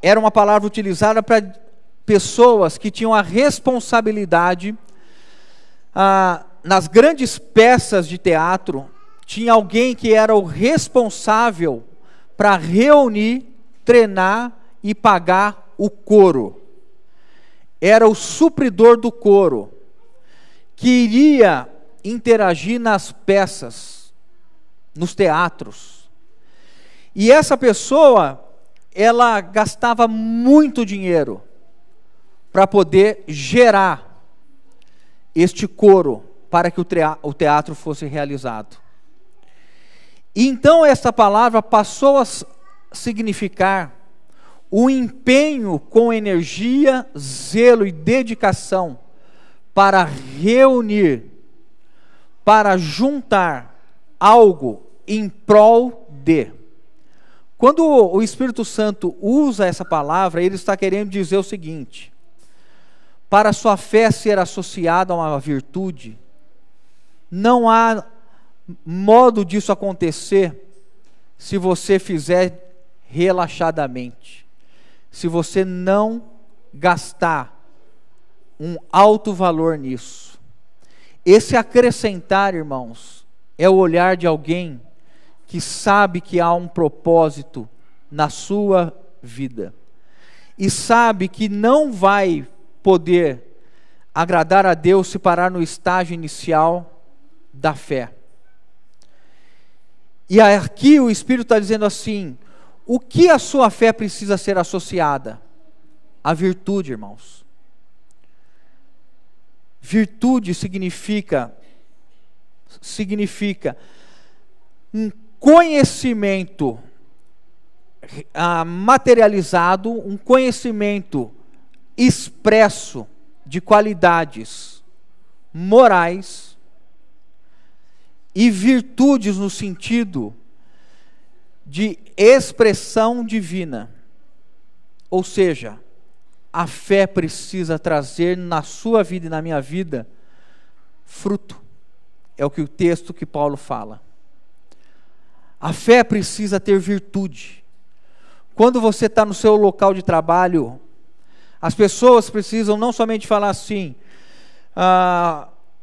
era uma palavra utilizada para pessoas que tinham a responsabilidade, nas grandes peças de teatro, tinha alguém que era o responsável para reunir, treinar e pagar o coro. Era o supridor do coro, que iria interagir nas peças, nos teatros. E essa pessoa, ela gastava muito dinheiro para poder gerar este coro para que o teatro fosse realizado. E então essa palavra passou a significar o empenho com energia, zelo e dedicação para reunir, para juntar algo em prol de. Quando o Espírito Santo usa essa palavra, ele está querendo dizer o seguinte: para a sua fé ser associada a uma virtude, não há modo disso acontecer se você fizer relaxadamente, se você não gastar um alto valor nisso. Esse acrescentar, irmãos, é o olhar de alguém que sabe que há um propósito na sua vida e sabe que não vai poder agradar a Deus se parar no estágio inicial da fé. E aqui o Espírito está dizendo assim: o que a sua fé precisa ser associada? A virtude, irmãos. Virtude significa um conhecimento materializado, um conhecimento expresso de qualidades morais e virtudes no sentido de expressão divina. Ou seja, a fé precisa trazer na sua vida e na minha vida fruto. É o que o texto que Paulo fala. A fé precisa ter virtude. Quando você está no seu local de trabalho, as pessoas precisam não somente falar assim: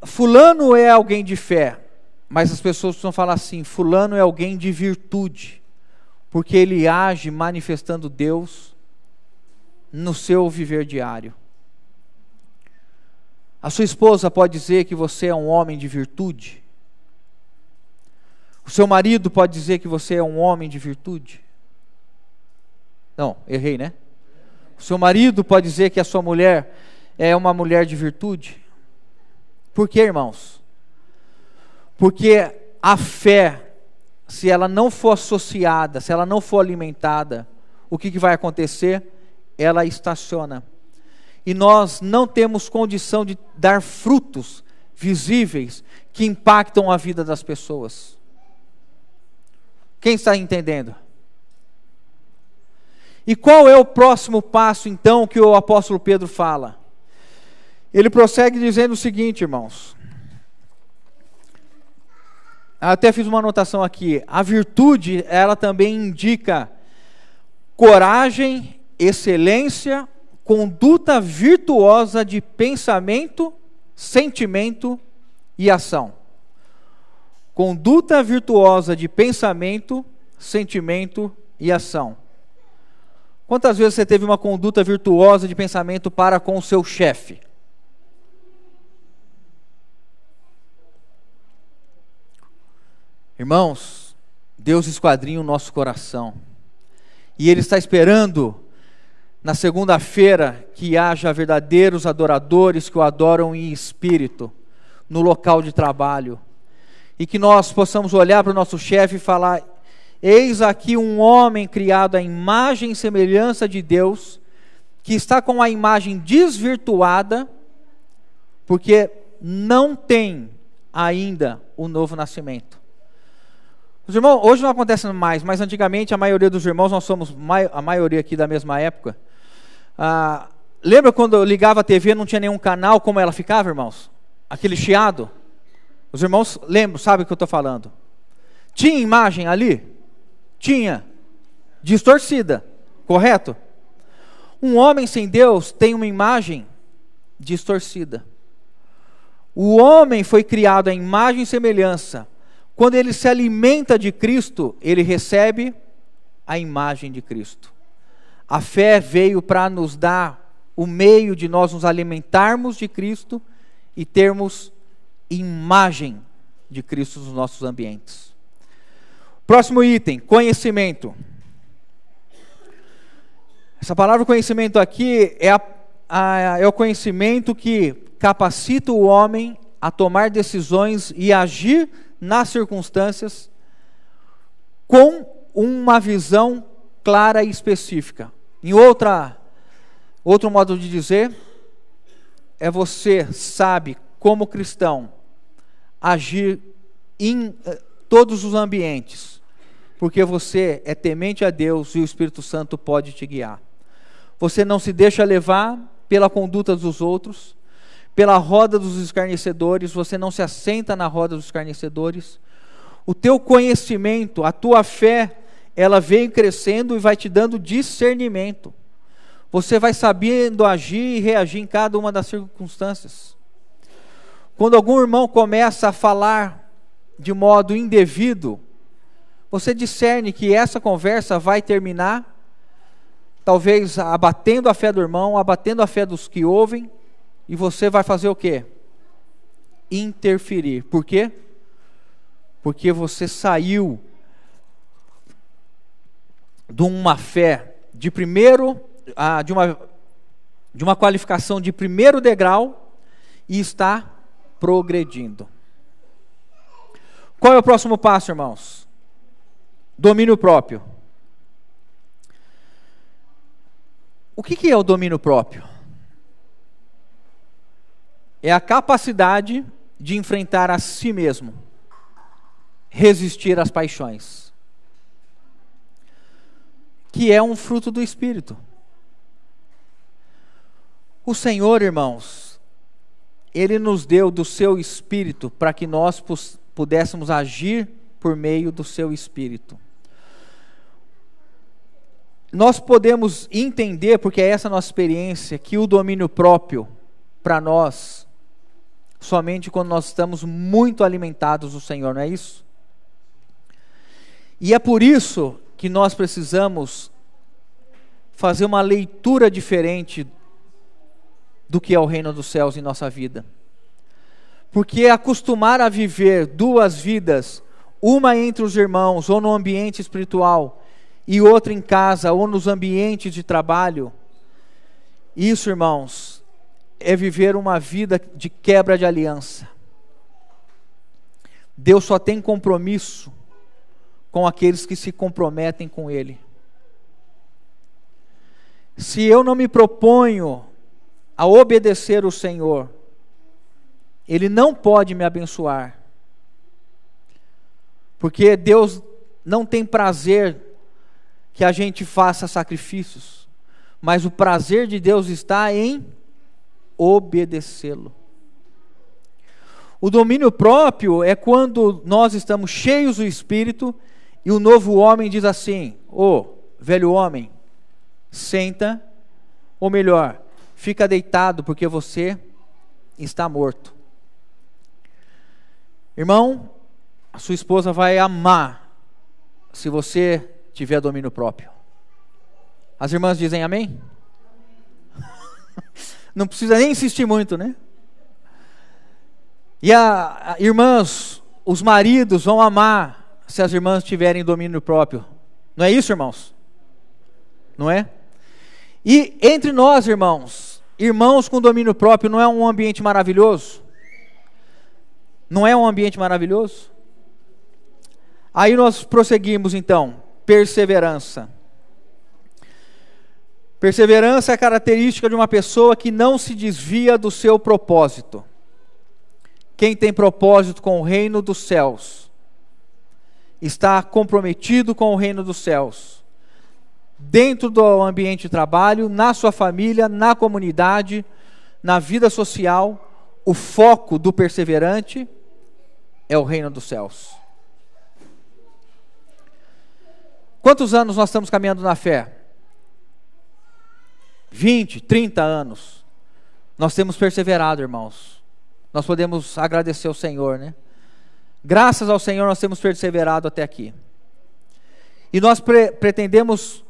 fulano é alguém de fé, mas as pessoas precisam falar assim: fulano é alguém de virtude, porque ele age manifestando Deus no seu viver diário. A sua esposa pode dizer que você é um homem de virtude? O seu marido pode dizer que você é um homem de virtude? Não, errei, né? O seu marido pode dizer que a sua mulher é uma mulher de virtude? Por quê, irmãos? Porque a fé, se ela não for associada, se ela não for alimentada, o que vai acontecer? Ela estaciona. E nós não temos condição de dar frutos visíveis que impactam a vida das pessoas. Quem está entendendo? E qual é o próximo passo, então, que o apóstolo Pedro fala? Ele prossegue dizendo o seguinte, irmãos. Eu até fiz uma anotação aqui. A virtude, ela também indica coragem, excelência, conduta virtuosa de pensamento, sentimento e ação. Conduta virtuosa de pensamento, sentimento e ação. Quantas vezes você teve uma conduta virtuosa de pensamento para com o seu chefe? Irmãos, Deus esquadrinha o nosso coração. E Ele está esperando, na segunda-feira, que haja verdadeiros adoradores que o adoram em espírito, no local de trabalho. E que nós possamos olhar para o nosso chefe e falar: eis aqui um homem criado à imagem e semelhança de Deus, que está com a imagem desvirtuada, porque não tem ainda o novo nascimento. Os irmãos, hoje não acontece mais, mas antigamente a maioria dos irmãos, nós somos a maioria aqui da mesma época. Lembra quando eu ligava a TV e não tinha nenhum canal, como ela ficava, irmãos? Aquele chiado. Os irmãos lembram, sabem o que eu estou falando. Tinha imagem ali? Tinha. Distorcida, correto? Um homem sem Deus tem uma imagem distorcida. O homem foi criado à imagem e semelhança. Quando ele se alimenta de Cristo, ele recebe a imagem de Cristo. A fé veio para nos dar o meio de nós nos alimentarmos de Cristo e termos imagem de Cristo nos nossos ambientes. Próximo item, conhecimento. Essa palavra conhecimento aqui é o conhecimento que capacita o homem a tomar decisões e agir nas circunstâncias com uma visão clara e específica. Em outro modo de dizer, você sabe, como cristão, agir em todos os ambientes, porque você é temente a Deus e o Espírito Santo pode te guiar. Você não se deixa levar pela conduta dos outros, pela roda dos escarnecedores, você não se assenta na roda dos escarnecedores. O teu conhecimento, a tua fé, ela vem crescendo e vai te dando discernimento. Você vai sabendo agir e reagir em cada uma das circunstâncias. Quando algum irmão começa a falar de modo indevido, você discerne que essa conversa vai terminar, talvez abatendo a fé do irmão, abatendo a fé dos que ouvem, e você vai fazer o quê? Interferir. Por quê? Porque você saiu de uma fé de uma qualificação de primeiro degrau e está progredindo. Qual é o próximo passo, irmãos? Domínio próprio. O que é o domínio próprio? É a capacidade de enfrentar a si mesmo, resistir às paixões, que é um fruto do Espírito. O Senhor, irmãos, Ele nos deu do seu Espírito para que nós pudéssemos agir por meio do seu Espírito. Nós podemos entender, porque é essa a nossa experiência, que o domínio próprio, para nós, somente quando nós estamos muito alimentados do Senhor, não é isso? E é por isso que nós precisamos fazer uma leitura diferente do que é o reino dos céus em nossa vida. Porque acostumar a viver duas vidas, uma entre os irmãos ou no ambiente espiritual e outra em casa ou nos ambientes de trabalho, isso, irmãos, é viver uma vida de quebra de aliança. Deus só tem compromisso com aqueles que se comprometem com Ele. Se eu não me proponho a obedecer o Senhor, Ele não pode me abençoar. Porque Deus não tem prazer que a gente faça sacrifícios, mas o prazer de Deus está em obedecê-lo. O domínio próprio é quando nós estamos cheios do Espírito e o novo homem diz assim: velho homem, senta, ou melhor, fica deitado porque você está morto. Irmão, a sua esposa vai amar se você tiver domínio próprio. As irmãs dizem amém? Não precisa nem insistir muito, né? E irmãs, os maridos vão amar se as irmãs tiverem domínio próprio. Não é isso, irmãos? Não é? E entre nós, irmãos com domínio próprio, não é um ambiente maravilhoso? Não é um ambiente maravilhoso? Aí nós prosseguimos então. Perseverança. Perseverança é a característica de uma pessoa que não se desvia do seu propósito. Quem tem propósito com o reino dos céus está comprometido com o reino dos céus. Dentro do ambiente de trabalho, na sua família, na comunidade, na vida social, o foco do perseverante é o reino dos céus. Quantos anos nós estamos caminhando na fé? 20, 30 anos. Nós temos perseverado, irmãos. Nós podemos agradecer ao Senhor, né? Graças ao Senhor nós temos perseverado até aqui. E nós pretendemos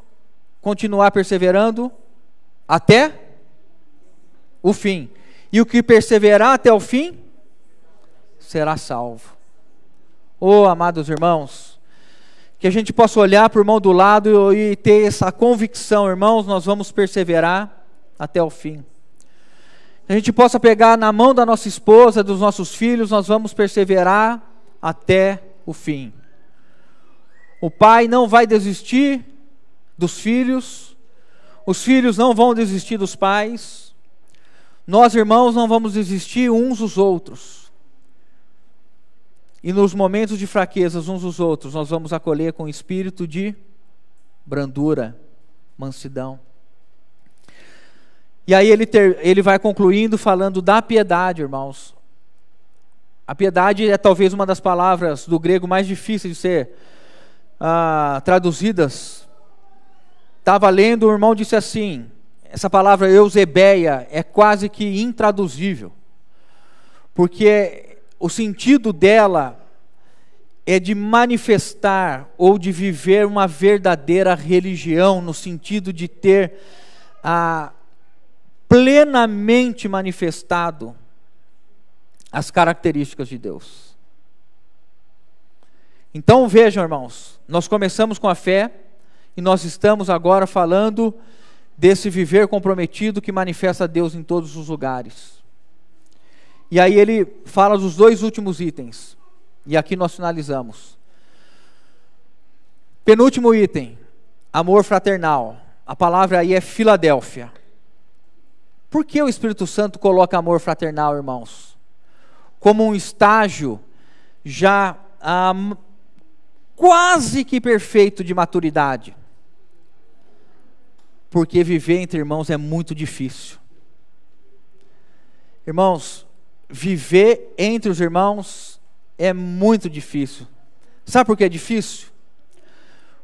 continuar perseverando até o fim. E o que perseverar até o fim será salvo. Amados irmãos, que a gente possa olhar para o irmão do lado e ter essa convicção, irmãos, nós vamos perseverar até o fim. Que a gente possa pegar na mão da nossa esposa, dos nossos filhos, nós vamos perseverar até o fim. O pai não vai desistir dos filhos, os filhos não vão desistir dos pais, nós, irmãos, não vamos desistir uns dos outros. E nos momentos de fraquezas uns dos outros, nós vamos acolher com espírito de brandura, mansidão. E aí ele vai concluindo falando da piedade, irmãos. A piedade é talvez uma das palavras do grego mais difíceis de ser traduzidas. Estava lendo, o irmão disse assim, essa palavra eusebeia é quase que intraduzível, porque o sentido dela é de manifestar ou de viver uma verdadeira religião, no sentido de ter plenamente manifestado as características de Deus. Então vejam, irmãos, nós começamos com a fé e nós estamos agora falando desse viver comprometido que manifesta Deus em todos os lugares. E aí ele fala dos dois últimos itens, e aqui nós finalizamos. Penúltimo item, amor fraternal. A palavra aí é Filadélfia. Por que o Espírito Santo coloca amor fraternal, irmãos? Como um estágio já quase que perfeito de maturidade. Porque viver entre irmãos é muito difícil. Irmãos, viver entre os irmãos é muito difícil. Sabe por que é difícil?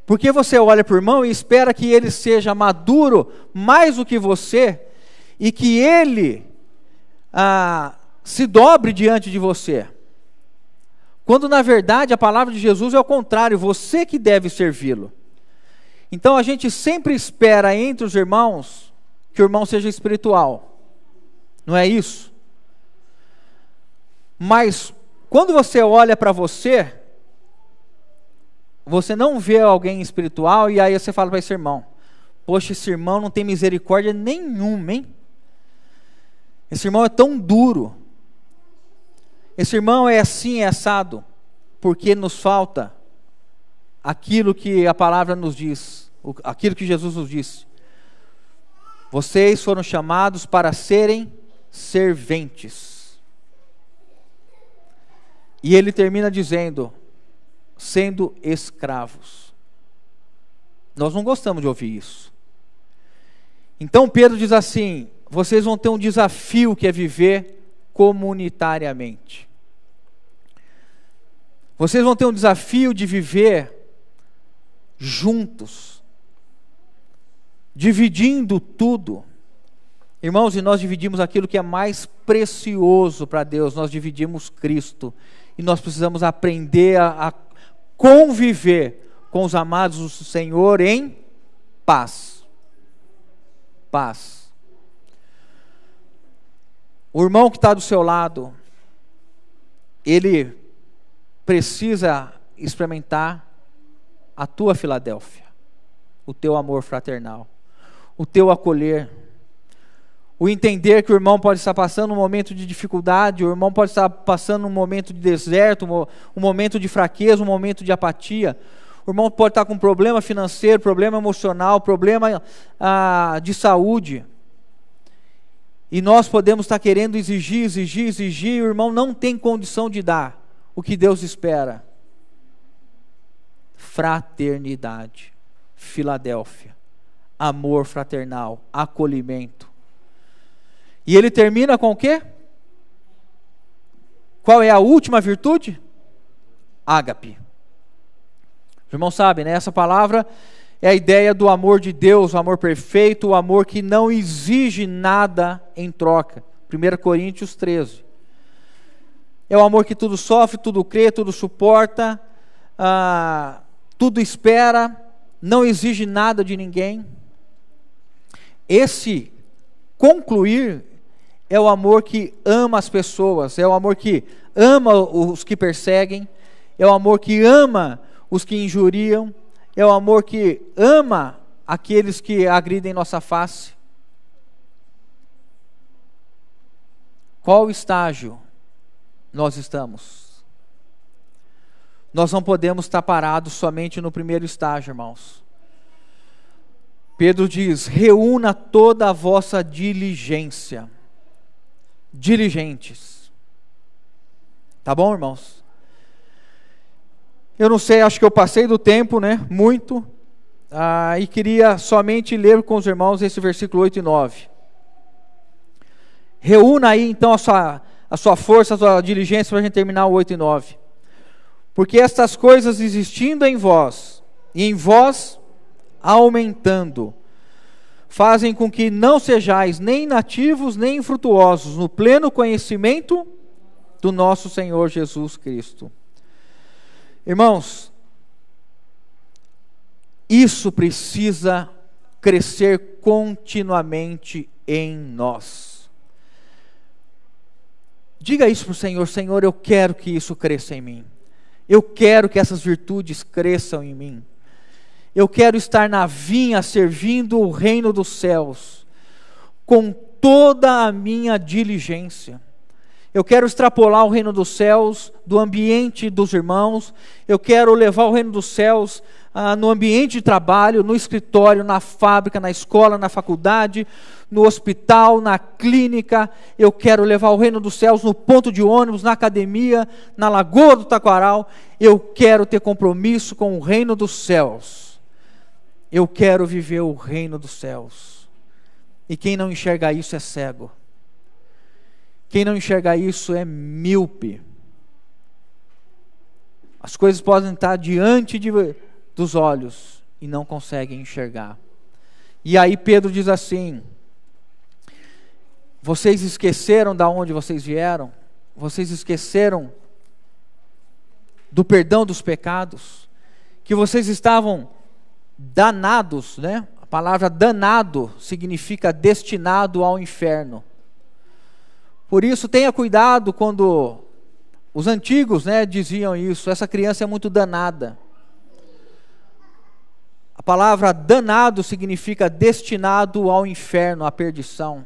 Porque você olha para o irmão e espera que ele seja maduro mais do que você e que ele se dobre diante de você. Quando na verdade a palavra de Jesus é o contrário, você que deve servi-lo. Então a gente sempre espera entre os irmãos que o irmão seja espiritual. Não é isso? Mas quando você olha para você, você não vê alguém espiritual e aí você fala para esse irmão, poxa, esse irmão não tem misericórdia nenhuma, hein? Esse irmão é tão duro. Esse irmão é assim, é assado, porque nos falta aquilo que a palavra nos diz, aquilo que Jesus nos disse. Vocês foram chamados para serem serventes. E ele termina dizendo, sendo escravos. Nós não gostamos de ouvir isso. Então Pedro diz assim, vocês vão ter um desafio que é viver comunitariamente. Vocês vão ter um desafio de viver juntos, dividindo tudo. Irmãos, e nós dividimos aquilo que é mais precioso para Deus, nós dividimos Cristo. E nós precisamos aprender a conviver com os amados do Senhor em paz. Paz. O irmão que está do seu lado, ele precisa experimentar a tua Filadélfia, o teu amor fraternal, o teu acolher, o entender que o irmão pode estar passando um momento de dificuldade, o irmão pode estar passando um momento de deserto, um momento de fraqueza, um momento de apatia. O irmão pode estar com problema financeiro, problema emocional, problema de saúde. E nós podemos estar querendo exigir, e o irmão não tem condição de dar o que Deus espera. Fraternidade, Filadélfia, amor fraternal, acolhimento. E ele termina com o quê? Qual é a última virtude? Ágape. Os irmãos sabem, né? Essa palavra é a ideia do amor de Deus, o amor perfeito, o amor que não exige nada em troca. 1 Coríntios 13. É o amor que tudo sofre, tudo crê, tudo suporta, tudo espera, não exige nada de ninguém. Esse concluir é o amor que ama as pessoas, é o amor que ama os que perseguem, é o amor que ama os que injuriam, é o amor que ama aqueles que agridem nossa face. Qual estágio nós estamos? Nós não podemos estar parados somente no primeiro estágio, irmãos. Pedro diz: reúna toda a vossa diligência. Diligentes. Tá bom, irmãos? Eu não sei, acho que eu passei do tempo, né? Muito. E queria somente ler com os irmãos esse versículo 8 e 9. Reúna aí então a sua força, a sua diligência, para a gente terminar o 8 e 9. Porque estas coisas existindo em vós, e em vós aumentando, fazem com que não sejais nem nativos, nem infrutuosos, no pleno conhecimento do nosso Senhor Jesus Cristo. Irmãos, isso precisa crescer continuamente em nós. Diga isso para o Senhor: Senhor, eu quero que isso cresça em mim. Eu quero que essas virtudes cresçam em mim. Eu quero estar na vinha servindo o reino dos céus com toda a minha diligência. Eu quero extrapolar o reino dos céus do ambiente dos irmãos. Eu quero levar o reino dos céus no ambiente de trabalho, no escritório, na fábrica, na escola, na faculdade, no hospital, na clínica. Eu quero levar o reino dos céus no ponto de ônibus, na academia, na Lagoa do Taquaral. Eu quero ter compromisso com o reino dos céus. Eu quero viver o reino dos céus. E quem não enxerga isso é cego. Quem não enxerga isso é míope. As coisas podem estar diante dos olhos e não conseguem enxergar. E aí Pedro diz assim: vocês esqueceram de onde vocês vieram? Vocês esqueceram do perdão dos pecados? Que vocês estavam danados, né? A palavra danado significa destinado ao inferno. Por isso, tenha cuidado quando os antigos, né, diziam isso: essa criança é muito danada. A palavra danado significa destinado ao inferno, à perdição.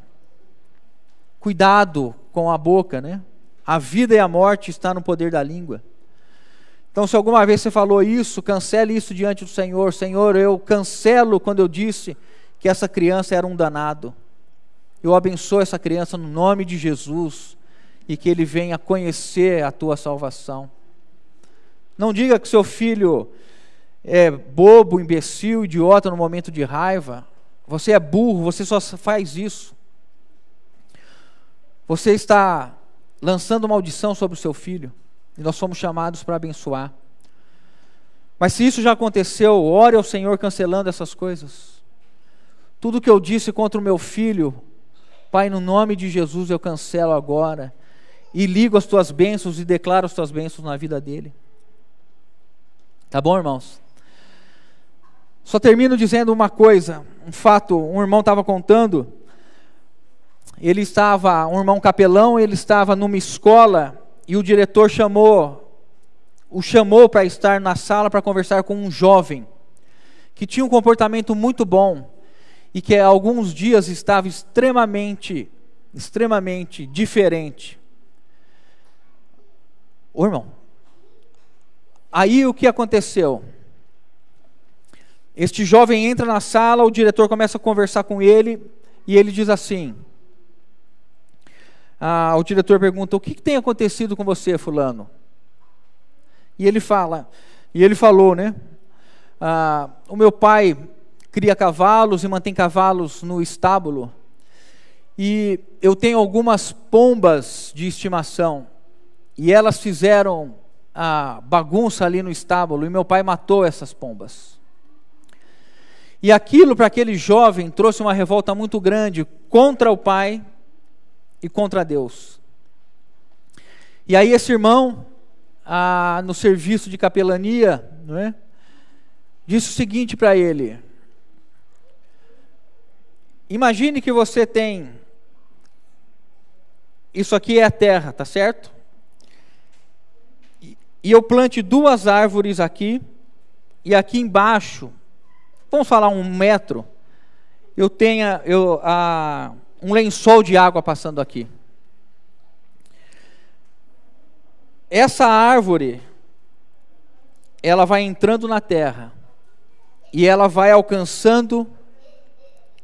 Cuidado com a boca, né? A vida e a morte está no poder da língua. Então, se alguma vez você falou isso, cancele isso diante do Senhor. Senhor, eu cancelo quando eu disse que essa criança era um danado. Eu abençoo essa criança no nome de Jesus e que ele venha conhecer a tua salvação. Não diga que seu filho é bobo, imbecil, idiota no momento de raiva. Você é burro, você só faz isso. Você está lançando maldição sobre o seu filho. E nós somos chamados para abençoar. Mas se isso já aconteceu, ore ao Senhor cancelando essas coisas. Tudo que eu disse contra o meu filho, Pai, no nome de Jesus eu cancelo agora. E ligo as tuas bênçãos e declaro as tuas bênçãos na vida dele. Tá bom, irmãos? Só termino dizendo uma coisa, um fato. Um irmão estava contando. Um irmão capelão, ele estava numa escola e o diretor o chamou para estar na sala para conversar com um jovem que tinha um comportamento muito bom e que há alguns dias estava extremamente diferente. Ô irmão, aí o que aconteceu? Este jovem entra na sala, o diretor começa a conversar com ele e ele diz assim: o diretor pergunta: o que tem acontecido com você, fulano? E ele falou, né? O meu pai cria cavalos e mantém cavalos no estábulo. E eu tenho algumas pombas de estimação. E elas fizeram bagunça ali no estábulo. E meu pai matou essas pombas. E aquilo para aquele jovem trouxe uma revolta muito grande contra o pai e contra Deus. E aí esse irmão, no serviço de capelania, não é? Disse o seguinte para ele: imagine que você tem, isso aqui é a terra, tá certo? E eu plante 2 árvores aqui, e aqui embaixo, vamos falar 1 metro, eu tenho um lençol de água passando aqui. Essa árvore, ela vai entrando na terra e ela vai alcançando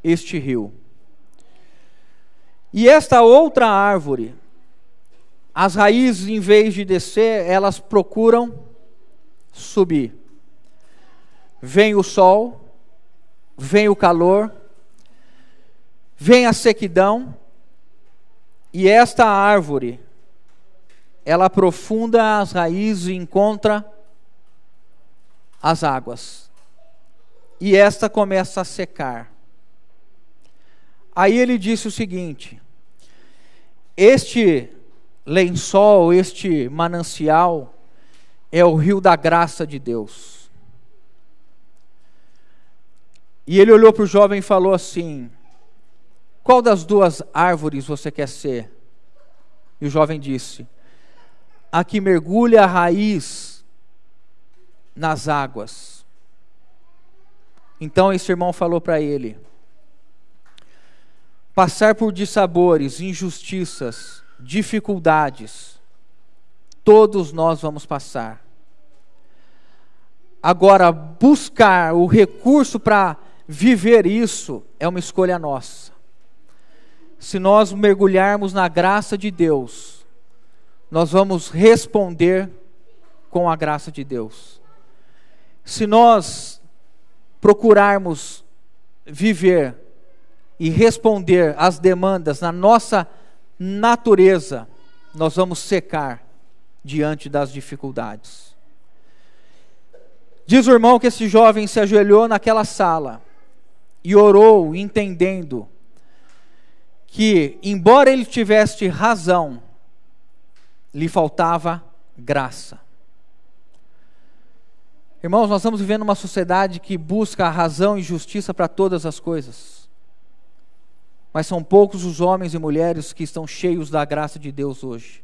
este rio. E esta outra árvore, as raízes, em vez de descer, elas procuram subir. Vem o sol, vem o calor, vem a sequidão, e esta árvore, ela aprofunda as raízes e encontra as águas. E esta começa a secar. Aí ele disse o seguinte: este lençol, este manancial, é o rio da graça de Deus. E ele olhou para o jovem e falou assim: qual das 2 árvores você quer ser? E o jovem disse: a que mergulha a raiz nas águas. Então esse irmão falou para ele: passar por dissabores, injustiças, dificuldades, todos nós vamos passar. Agora, buscar o recurso para viver isso é uma escolha nossa. Se nós mergulharmos na graça de Deus, nós vamos responder com a graça de Deus. Se nós procurarmos viver e responder às demandas na nossa natureza, nós vamos secar diante das dificuldades. Diz o irmão que esse jovem se ajoelhou naquela sala e orou, entendendo que, embora ele tivesse razão, lhe faltava graça. Irmãos, nós estamos vivendo uma sociedade que busca a razão e justiça para todas as coisas. Mas são poucos os homens e mulheres que estão cheios da graça de Deus hoje.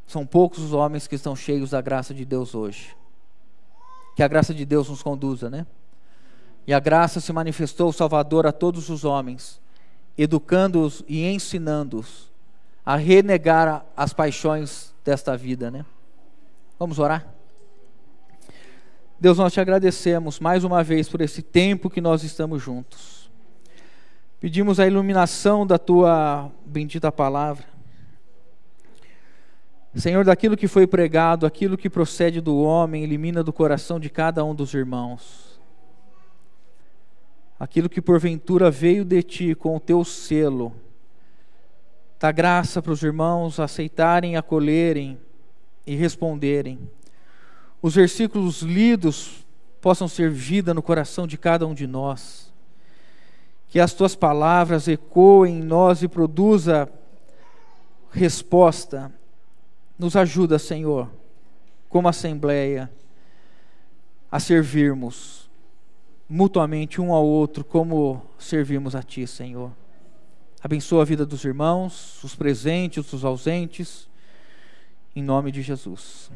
São poucos os homens que estão cheios da graça de Deus hoje. Que a graça de Deus nos conduza, né? E a graça se manifestou, Salvador, a todos os homens, educando-os e ensinando-os a renegar as paixões desta vida, né? Vamos orar? Deus, nós te agradecemos mais uma vez por esse tempo que nós estamos juntos. Pedimos a iluminação da tua bendita palavra. Senhor, daquilo que foi pregado, aquilo que procede do homem, elimina do coração de cada um dos irmãos. Aquilo que porventura veio de ti com o teu selo, dá graça para os irmãos aceitarem, acolherem e responderem. Os versículos lidos possam ser vida no coração de cada um de nós. Que as tuas palavras ecoem em nós e produza resposta. Nos ajuda, Senhor, como assembleia, a servirmos mutuamente um ao outro, como servimos a Ti, Senhor. Abençoa a vida dos irmãos, os presentes, os ausentes, em nome de Jesus.